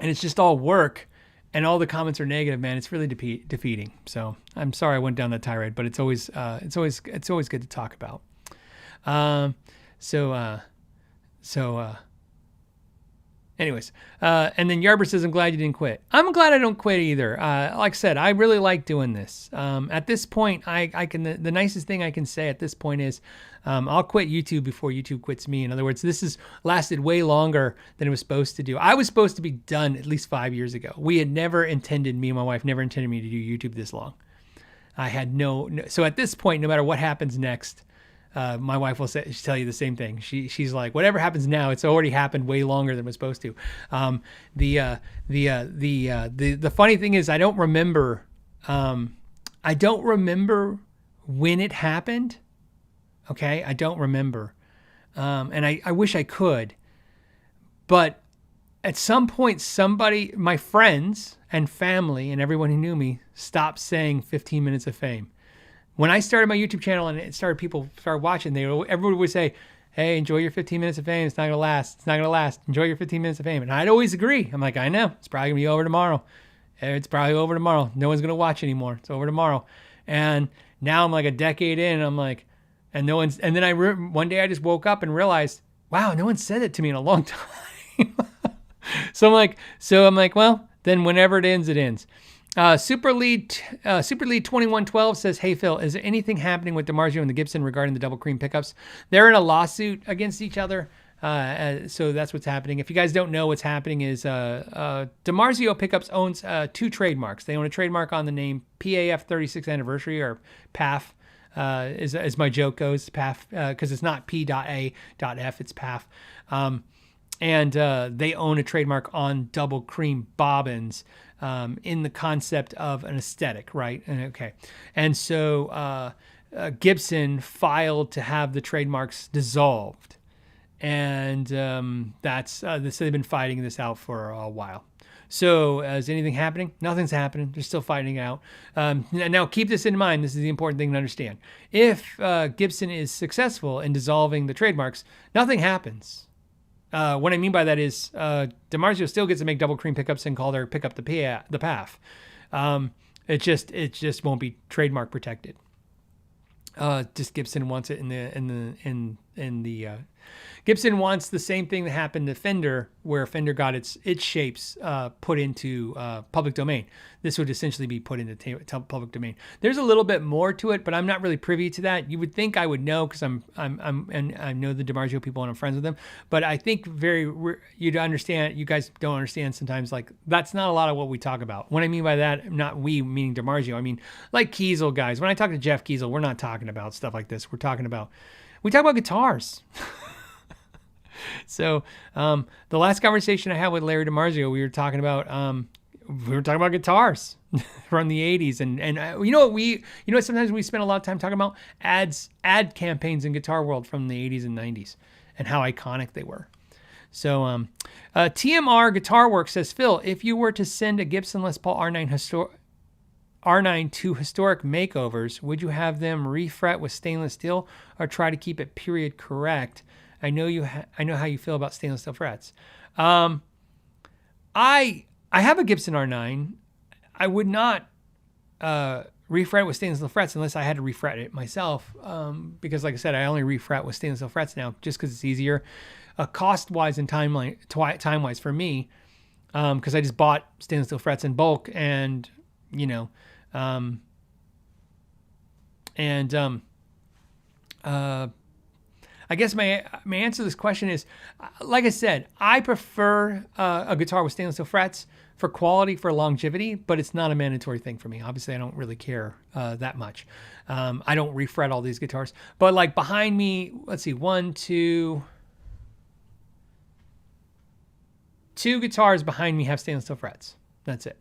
and it's just all work and all the comments are negative, man, it's really defeating. So I'm sorry I went down that tirade, but it's always good to talk about. Anyways, and then Yarber says, I'm glad you didn't quit. I'm glad I don't quit either. Like I said, I really like doing this. At this point, I can, the nicest thing I can say at this point is I'll quit YouTube before YouTube quits me. In other words, this has lasted way longer than it was supposed to do. I was supposed to be done at least 5 years ago. We had never intended, me and my wife never intended me to do YouTube this long. I had so at this point, no matter what happens next, my wife will tell you the same thing. She's like, whatever happens now, it's already happened way longer than it was supposed to. The funny thing is, I don't remember when it happened. Okay, I don't remember, and I wish I could, but at some point, my friends and family and everyone who knew me stopped saying 15 minutes of fame. When I started my YouTube channel and people started watching, everybody would say, hey, enjoy your 15 minutes of fame. It's not going to last. It's not going to last. Enjoy your 15 minutes of fame. And I'd always agree. I'm like, I know. It's probably going to be over tomorrow. It's probably over tomorrow. No one's going to watch anymore. It's over tomorrow. And now I'm like a decade in. And I'm like, and no one's, and then one day I just woke up and realized, wow, no one said it to me in a long time. So I'm like, well, then whenever it ends, it ends. Super Lead 2112 says, hey, Phil, is there anything happening with DiMarzio and the Gibson regarding the double cream pickups? They're in a lawsuit against each other. So that's what's happening. If you guys don't know, what's happening is DiMarzio Pickups owns 2 trademarks. They own a trademark on the name PAF 36th Anniversary, or PAF, as my joke goes, PAF, because it's not P.A.F, it's PAF. And they own a trademark on double cream bobbins. In the concept of an aesthetic, right? Okay. And so Gibson filed to have the trademarks dissolved. And so they've been fighting this out for a while. So is anything happening? Nothing's happening. They're still fighting it out. Now keep this in mind. This is the important thing to understand. If Gibson is successful in dissolving the trademarks, nothing happens. What I mean by that is DiMarzio still gets to make double cream pickups and call their pickup the PAF. It just won't be trademark protected. Just Gibson wants it in the Gibson wants the same thing that happened to Fender, where Fender got its shapes put into public domain. This would essentially be put into public domain. There's a little bit more to it, but I'm not really privy to that. You would think I would know, because I know the DiMarzio people and I'm friends with them. But I think you guys don't understand sometimes. Like, that's not a lot of what we talk about. What I mean by that, not we meaning DiMarzio, I mean like Kiesel guys. When I talk to Jeff Kiesel, we're not talking about stuff like this. We talk about guitars. So the last conversation I had with Larry DiMarzio, we were talking about guitars from the 80s, and sometimes we spend a lot of time talking about ad campaigns in guitar world from the 80s and 90s and how iconic they were. So TMR Guitar Works says, Phil, if you were to send a Gibson Les Paul R9 to historic makeovers, would you have them refret with stainless steel or try to keep it period correct? I know how you feel about stainless steel frets. I have a Gibson R9. I would not refret it with stainless steel frets unless I had to refret it myself, because like I said, I only refret with stainless steel frets now just because it's easier, cost-wise and time-wise for me, because I just bought stainless steel frets in bulk, and I guess my answer to this question is, like I said, I prefer a guitar with stainless steel frets for quality, for longevity, but it's not a mandatory thing for me. Obviously, I don't really care that much. I don't refret all these guitars. But like behind me, let's see, two guitars behind me have stainless steel frets. That's it.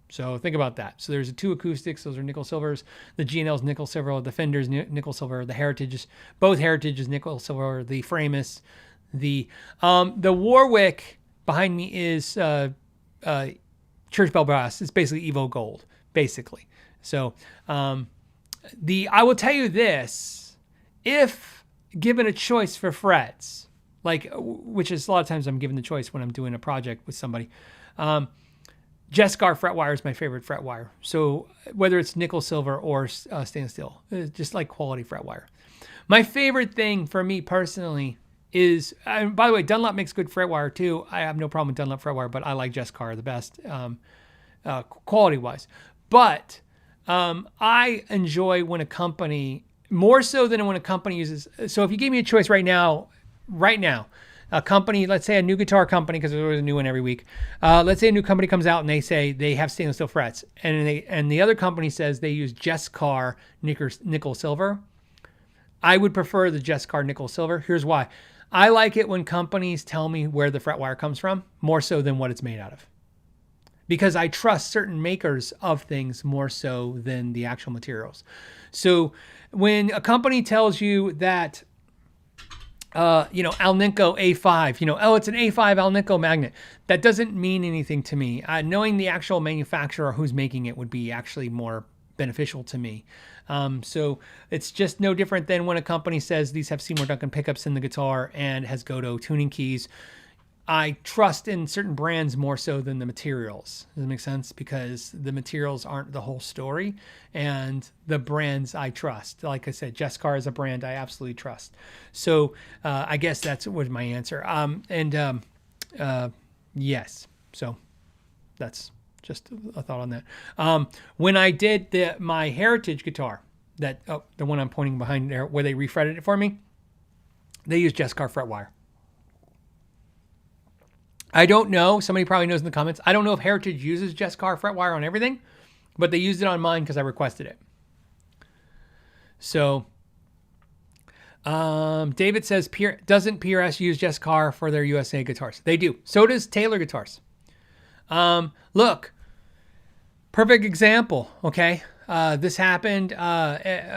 So think about that. So there's 2 acoustics. Those are nickel silvers. The G&L's nickel silver. The Fender's nickel silver. The Heritage's, both Heritage's nickel silver. The Framus. The Warwick behind me is Church Bell Brass. It's basically Evo Gold, basically. So I will tell you this: if given a choice for frets, which is a lot of times I'm given the choice when I'm doing a project with somebody. jescar fret wire is my favorite fret wire. So whether it's nickel silver or stainless steel, it's just like quality fret wire. My favorite thing for me personally is, and by the way, Dunlop makes good fret wire too. I have no problem with Dunlop fret wire, but I like jescar the best quality wise. But I enjoy when a company, more so than when a company uses, so if you gave me a choice right now, a company, let's say a new guitar company, because there's always a new one every week. Let's say a new company comes out and they say they have stainless steel frets, and the other company says they use jescar nickel silver. I would prefer the jescar nickel silver. Here's why. I like it when companies tell me where the fret wire comes from, more so than what it's made out of. Because I trust certain makers of things more so than the actual materials. So when a company tells you that, Alnico A5, oh, it's an A5 Alnico magnet, that doesn't mean anything to me. Knowing the actual manufacturer who's making it would be actually more beneficial to me. So it's just no different than when a company says these have Seymour Duncan pickups in the guitar and has Goto tuning keys. I trust in certain brands more so than the materials. Does that make sense? Because the materials aren't the whole story, and the brands I trust. Like I said, jescar is a brand I absolutely trust. So I guess that's was my answer. Yes. So that's just a thought on that. When I did my Heritage guitar, the one I'm pointing behind there, where they refretted it for me, they used jescar fret wire. I don't know. Somebody probably knows in the comments. I don't know if Heritage uses jescar fret wire on everything, but they used it on mine because I requested it. So, David says, doesn't PRS use jescar for their USA guitars? They do. So does Taylor guitars. Look, perfect example. Okay. This happened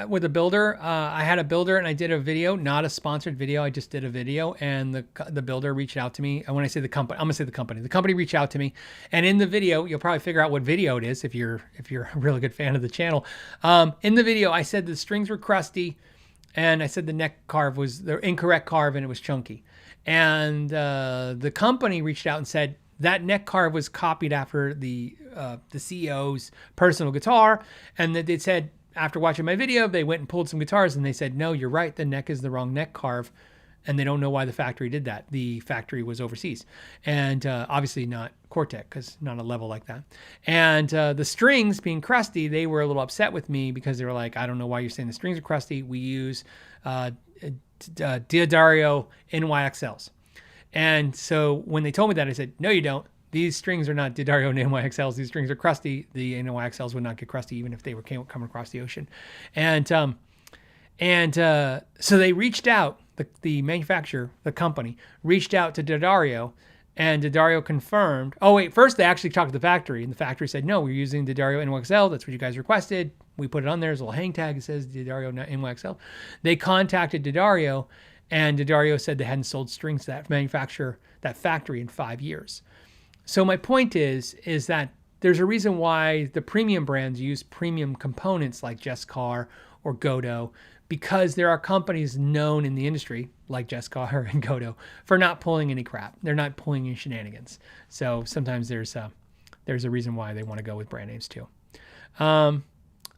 with a builder. I had a builder and I did a video, not a sponsored video. I just did a video, and the builder reached out to me. And when I say the company, I'm gonna say the company. The company reached out to me, and in the video, you'll probably figure out what video it is if you're a really good fan of the channel. In the video, I said the strings were crusty, and I said the neck carve was the incorrect carve and it was chunky. And the company reached out and said that neck carve was copied after the CEO's personal guitar, and that they said after watching my video, they went and pulled some guitars and they said, no, you're right, the neck is the wrong neck carve, and they don't know why the factory did that. The factory was overseas, and obviously not Cortec, because not a level like that. And the strings being crusty, they were a little upset with me because they were like, I don't know why you're saying the strings are crusty. We use D'Addario NYXLs. And so when they told me that, I said, no, you don't. These strings are not D'Addario and NYXLs. These strings are crusty. The NYXLs would not get crusty even if they were coming across the ocean. And so they reached out, the manufacturer, the company, reached out to D'Addario, and D'Addario confirmed. Oh, wait, first they actually talked to the factory, and the factory said, no, we're using D'Addario NYXL. That's what you guys requested. We put it on there as a little hang tag. It says D'Addario NYXL. They contacted D'Addario, and D'Addario said they hadn't sold strings to that manufacturer, that factory, in 5 years. So my point is that there's a reason why the premium brands use premium components like jescar or Goto, because there are companies known in the industry like jescar and Goto for not pulling any crap. They're not pulling any shenanigans. So sometimes there's a reason why they want to go with brand names too.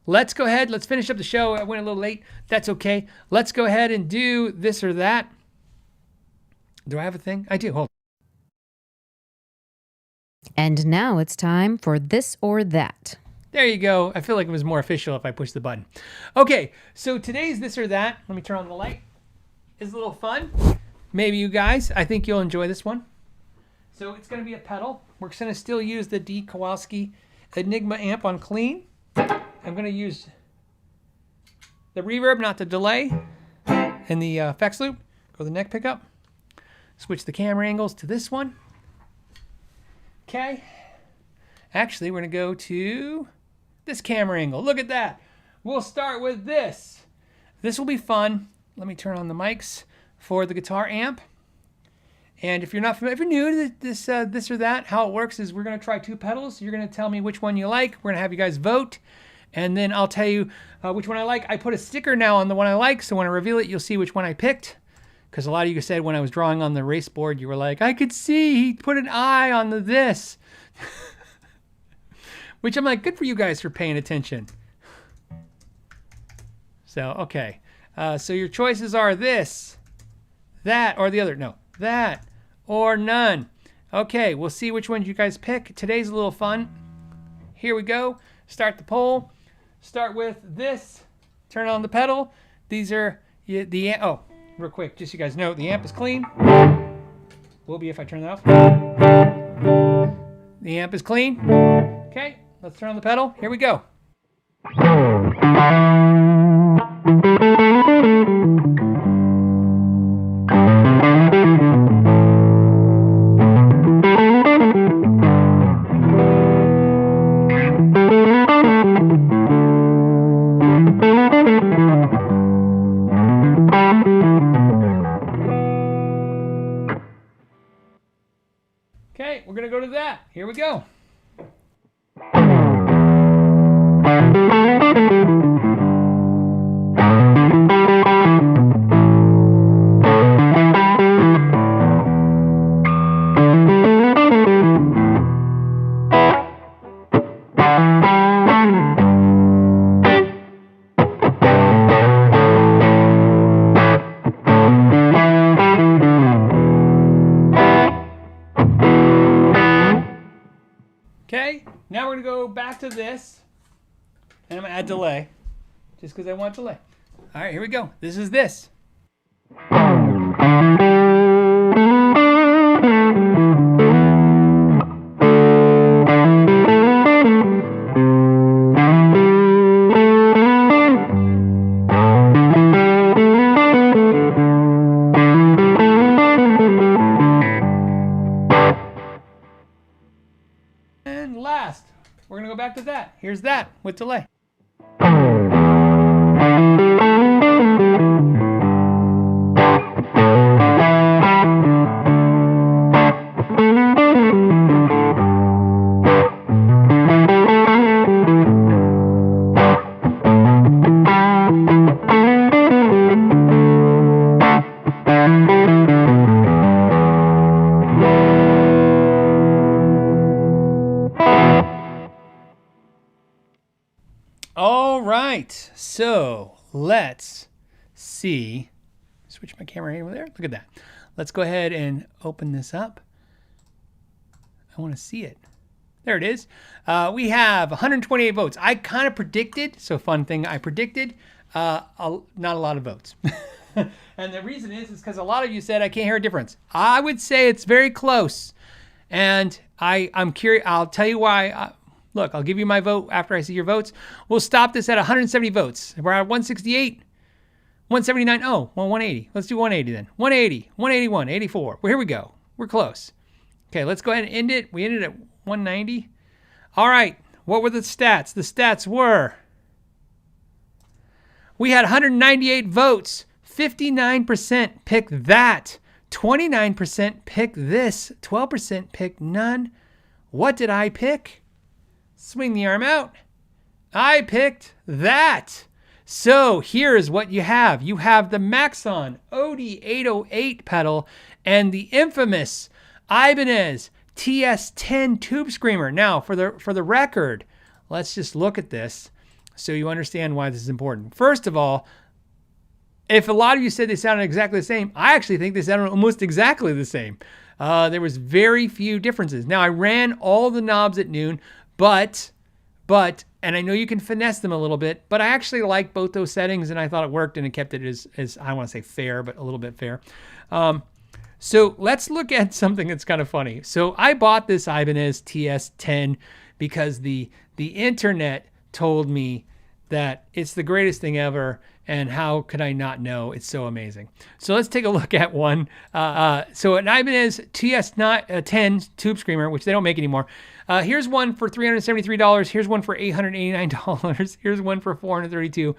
Let's go ahead. Let's finish up the show. I went a little late. That's okay. Let's go ahead and do this or that. Do I have a thing? I do. Hold on. And now it's time for this or that. There you go. I feel like it was more official if I push the button. Okay, so today's this or that, let me turn on the light, is a little fun. Maybe you guys, I think you'll enjoy this one. So it's going to be a pedal. We're going to still use the D. Kowalski Enigma amp on clean. I'm going to use the reverb, not the delay, and the effects loop. Go to the neck pickup. Switch the camera angles to this one. Okay. Actually, we're going to go to this camera angle. Look at that. We'll start with this. This will be fun. Let me turn on the mics for the guitar amp. And if you're not familiar, if you're new to this or that, how it works is we're going to try 2 pedals. You're going to tell me which one you like. We're going to have you guys vote. And then I'll tell you which one I like. I put a sticker now on the one I like, so when I reveal it, you'll see which one I picked. Because a lot of you said when I was drawing on the race board, you were like, I could see he put an eye on this. Which I'm like, good for you guys for paying attention. So, okay. So your choices are this that, or the other. No, that, or none. Okay, we'll see which ones you guys pick. Today's a little fun. Here we go. Start the poll. Start with this. Turn on the pedal. These are the amp. Oh, real quick, just so you guys know, the amp is clean. Will be if I turn that off. The amp is clean. Okay, let's turn on the pedal. Here we go. Okay, we're gonna go to that. Here we go. Okay, now we're gonna go back to this, and I'm gonna add delay, just because I want delay. All right, here we go. This is this. And last, we're gonna go back to that. Here's that with delay. All right, so let's see. Switch my camera over there. Look at that. Let's go ahead and open this up. I want to see it. There it is. We have 128 votes. I kind of predicted, so fun thing, I predicted not a lot of votes. And the reason is because a lot of you said I can't hear a difference. I would say it's very close. And I'm curious. I'll tell you why. Look, I'll give you my vote after I see your votes. We'll stop this at 170 votes. We're at 168, 179. Oh, well, 180. Let's do 180 then. 180, 181, 84. Well, here we go. We're close. Okay, let's go ahead and end it. We ended at 190. All right, what were the stats? The stats were, we had 198 votes. 59% picked that. 29% picked this. 12% picked none. What did I pick? Swing the arm out. I picked that. So here's what you have. You have the Maxon OD808 pedal and the infamous Ibanez TS10 Tube Screamer. Now, for the record, let's just look at this so you understand why this is important. First of all, if a lot of you said they sounded exactly the same, I actually think they sounded almost exactly the same. There was very few differences. Now, I ran all the knobs at noon, but, and I know you can finesse them a little bit, but I actually like both those settings, and I thought it worked, and it kept it as I don't want to say fair, but a little bit fair. So let's look at something that's kind of funny. So I bought this Ibanez TS10 because the internet told me that it's the greatest thing ever, and how could I not know? It's so amazing. So let's take a look at one. So an Ibanez TS10 Tube Screamer, which they don't make anymore. Here's one for $373. Here's one for $889. Here's one for $432.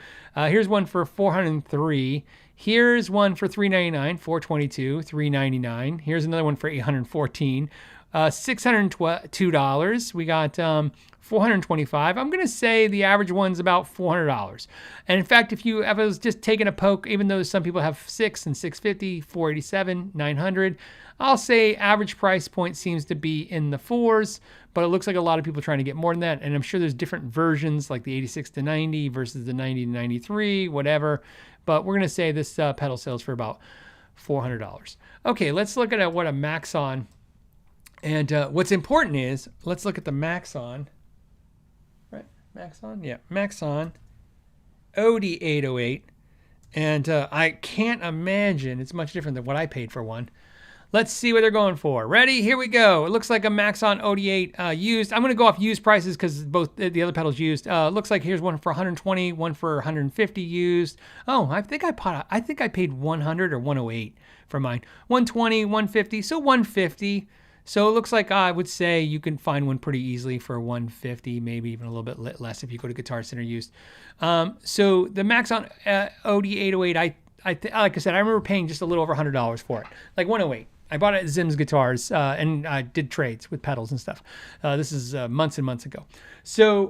Here's one for $403. Here's one for $399, $422, $399. Here's another one for $814. $602. We got $425. I'm going to say the average one's about $400. And in fact, if I was just taking a poke, even though some people have $600 and $650, $487, $900, I'll say average price point seems to be in the $4s, but it looks like a lot of people are trying to get more than that. And I'm sure there's different versions like the 86 to 90 versus the 90 to 93, whatever. But we're going to say this pedal sells for about $400. Okay, let's look at what a Maxon, and what's important is, let's look at the Maxon, right? Maxon, yeah, Maxon OD808, and I can't imagine it's much different than what I paid for one. Let's see what they're going for. Ready? Here we go. It looks like a Maxon OD8 used. I'm going to go off used prices because both the other pedals used. Looks like here's one for 120, one for 150 used. Oh, I think I paid 100 or 108 for mine. 120, 150, so 150. So it looks like I would say you can find one pretty easily for 150, maybe even a little bit less if you go to Guitar Center used. So the Maxon OD808, like I said, I remember paying just a little over $100 for it, like 108. I bought it at Zim's Guitars, and I did trades with pedals and stuff. This is months and months ago. So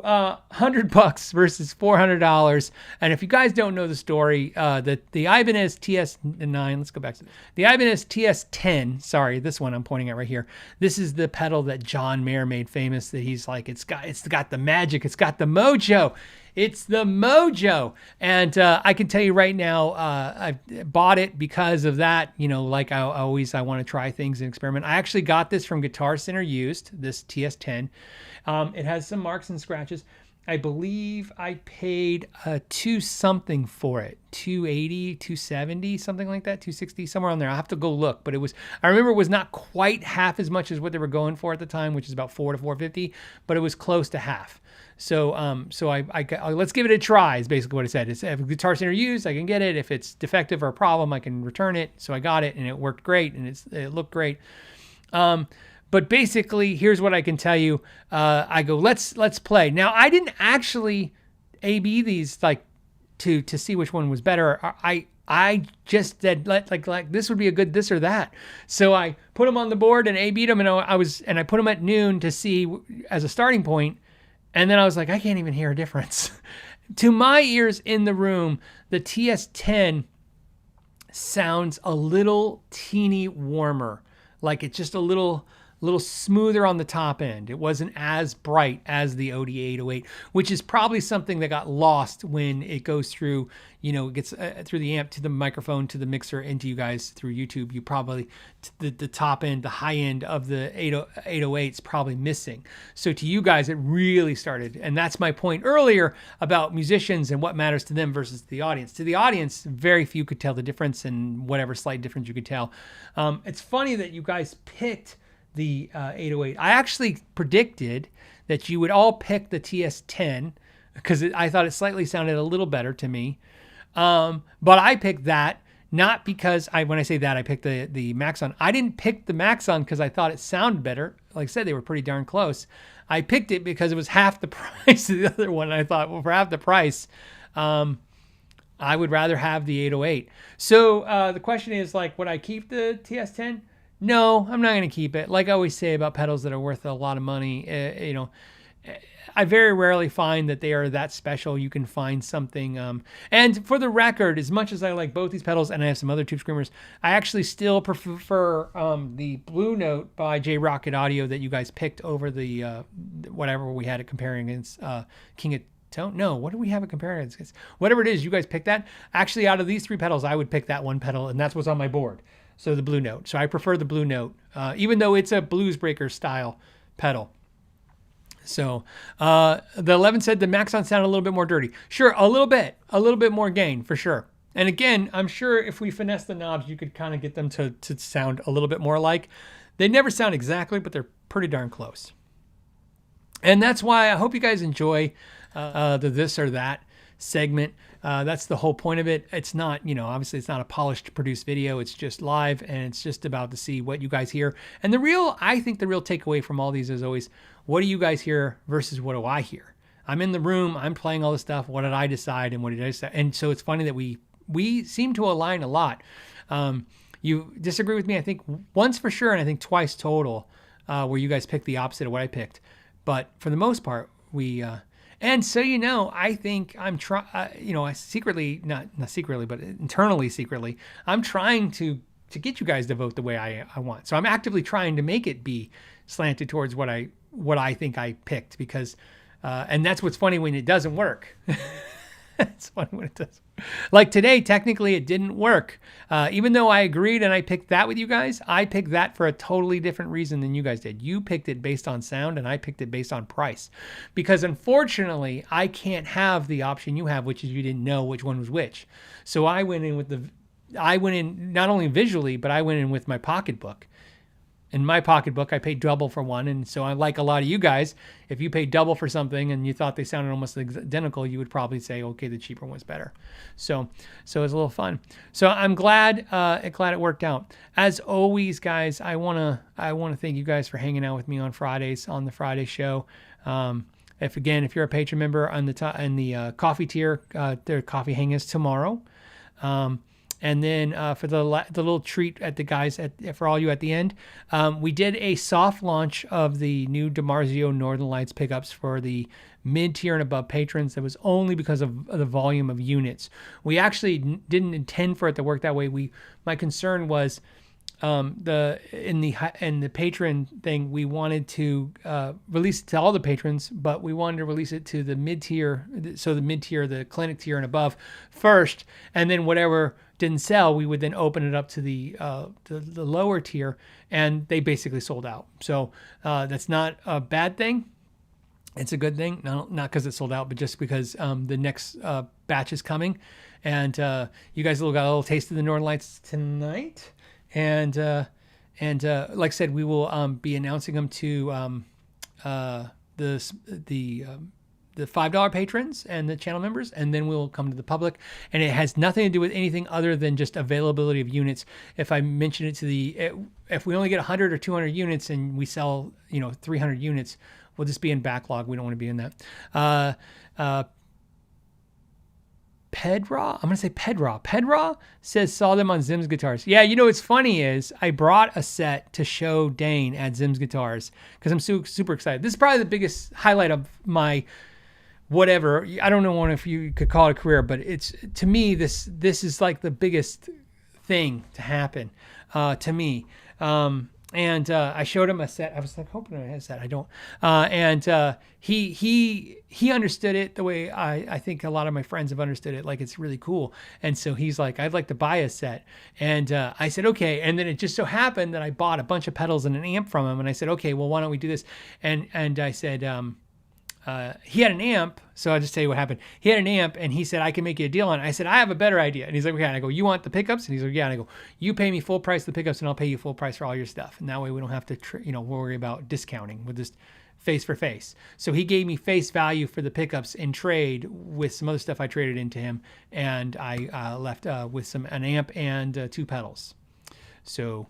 $100 versus $400. And if you guys don't know the story, the Ibanez TS9, let's go back to the Ibanez TS10. Sorry, this one I'm pointing at right here. This is the pedal that John Mayer made famous. That he's like, it's got the magic, it's got the mojo. It's the mojo. And I can tell you right now, I bought it because of that. You know, like I want to try things and experiment. I actually got this from Guitar Center used, this TS10. It has some marks and scratches. I believe I paid $2 something for it, $280, $270, something like that, $260, somewhere on there. I'll have to go look, but I remember it was not quite half as much as what they were going for at the time, which is about $400 to $450, but it was close to half. So let's give it a try is basically what it said. It's if Guitar Center used, I can get it. If it's defective or a problem, I can return it. So I got it and it worked great and it looked great. But basically, here's what I can tell you. I go, let's play. Now, I didn't actually A/B these like to see which one was better. I just said like this would be a good this or that. So I put them on the board and A/B'd them, and I put them at noon to see as a starting point. And then I was like, I can't even hear a difference. To my ears in the room, the TS10 sounds a little teeny warmer. Like it's just a little smoother on the top end. It wasn't as bright as the OD808, which is probably something that got lost when it goes through, it gets through the amp to the microphone to the mixer into you guys through YouTube. You probably, the top end, the high end of the 808 is probably missing. So to you guys, it really started. And that's my point earlier about musicians and what matters to them versus the audience. To the audience, very few could tell the difference, and whatever slight difference you could tell. It's funny that you guys picked the 808. I actually predicted that you would all pick the TS10 because I thought it slightly sounded a little better to me. But I picked that not because when I say that, I picked the Maxon. I didn't pick the Maxon because I thought it sounded better. Like I said, they were pretty darn close. I picked it because it was half the price of the other one. And I thought, well, for half the price, I would rather have the 808. So the question is, like, would I keep the TS10? No, I'm not going to keep it. Like I always say about pedals that are worth a lot of money, I very rarely find that they are that special. You can find something. And for the record, as much as I like both these pedals, and I have some other Tube Screamers, I actually still prefer the Blue Note by J Rocket Audio that you guys picked over the whatever we had it comparing against King of Tone. No, what do we have it comparing against? Whatever it is, you guys picked that. Actually, out of these three pedals, I would pick that one pedal, and that's what's on my board. So the Blue Note. So I prefer the Blue Note, even though it's a Blues Breaker style pedal. So the 11 said the Maxon sounded a little bit more dirty. Sure, a little bit more gain for sure. And again, I'm sure if we finesse the knobs, you could kind of get them to sound a little bit more alike. They never sound exactly, but they're pretty darn close. And that's why I hope you guys enjoy the this or that segment. That's the whole point of it. It's not, obviously it's not a polished produced video. It's just live, and it's just about to see what you guys hear. And I think the real takeaway from all these is always, what do you guys hear versus what do I hear? I'm in the room, I'm playing all this stuff. What did I decide and what did I decide? And so it's funny that we seem to align a lot. You disagree with me, I think once for sure, and I think twice total, where you guys picked the opposite of what I picked. But for the most part, and so, I think I'm secretly, not secretly, but internally secretly, I'm trying to get you guys to vote the way I want. So I'm actively trying to make it be slanted towards what I think I picked, because, and that's what's funny when it doesn't work. It's funny when it does. Like today, technically it didn't work. Even though I agreed and I picked that with you guys, I picked that for a totally different reason than you guys did. You picked it based on sound and I picked it based on price. Because unfortunately, I can't have the option you have, which is you didn't know which one was which. So I went in not only visually, but I went in with my pocketbook. In my pocketbook, I paid double for one. And so I like a lot of you guys, if you paid double for something and you thought they sounded almost identical, you would probably say, okay, the cheaper one's better. So it was a little fun. So I'm glad it worked out. As always, guys, I want to thank you guys for hanging out with me on Fridays on the Friday show. If you're a patron member on the coffee tier, their coffee hang is tomorrow. And then for the little treat at the guys for all you at the end, we did a soft launch of the new DiMarzio Northern Lights pickups for the mid-tier and above patrons. That was only because of the volume of units. We actually didn't intend for it to work that way. My concern was in the patron thing, we wanted to release it to all the patrons, but we wanted to release it to the mid-tier, so the mid-tier, the clinic tier and above first, and then whatever didn't sell, we would then open it up to the lower tier, and they basically sold out. So that's not a bad thing. It's a good thing, not because it sold out, but just because the next batch is coming, and you guys got a little taste of the Northern Lights tonight. And like I said, we will be announcing them to the $5 patrons and the channel members, and then we'll come to the public. And it has nothing to do with anything other than just availability of units. If I mention it if we only get 100 or 200 units and we sell 300 units, we'll just be in backlog. We don't want to be in that. Pedra, I'm going to say Pedra says saw them on Zim's guitars. Yeah, what's funny is I brought a set to show Dane at Zim's Guitars because I'm super excited. This is probably the biggest highlight of my whatever. I don't know if you could call it a career, but it's, to me, this is like the biggest thing to happen to me. And I showed him a set. I was like hoping I had a set. I don't. And he understood it the way I think a lot of my friends have understood it. Like, it's really cool. And so he's like, I'd like to buy a set. And I said, okay. And then it just so happened that I bought a bunch of pedals and an amp from him. And I said, okay, well, why don't we do this? And I said, he had an amp, so I'll just tell you what happened. He had an amp, and he said, I can make you a deal on it. I said, I have a better idea. And he's like, okay. And I go, you want the pickups? And he's like, yeah. And I go, you pay me full price the pickups, and I'll pay you full price for all your stuff. And that way we don't have to worry about discounting. We'll just face for face. So he gave me face value for the pickups in trade with some other stuff I traded into him, and I left with an amp and 2 pedals. So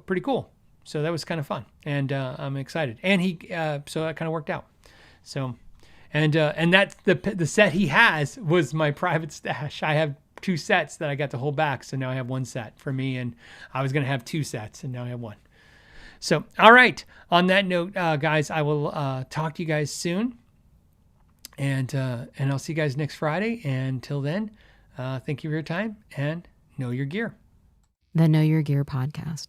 pretty cool. So that was kind of fun, and I'm excited. And so that kind of worked out. So, and that's the set he has was my private stash. I have 2 sets that I got to hold back, so now I have 1 set for me, and I was gonna have 2 sets, and now I have 1. So, all right. On that note, guys, I will talk to you guys soon, and I'll see you guys next Friday. And until then, thank you for your time, and know your gear. The Know Your Gear podcast.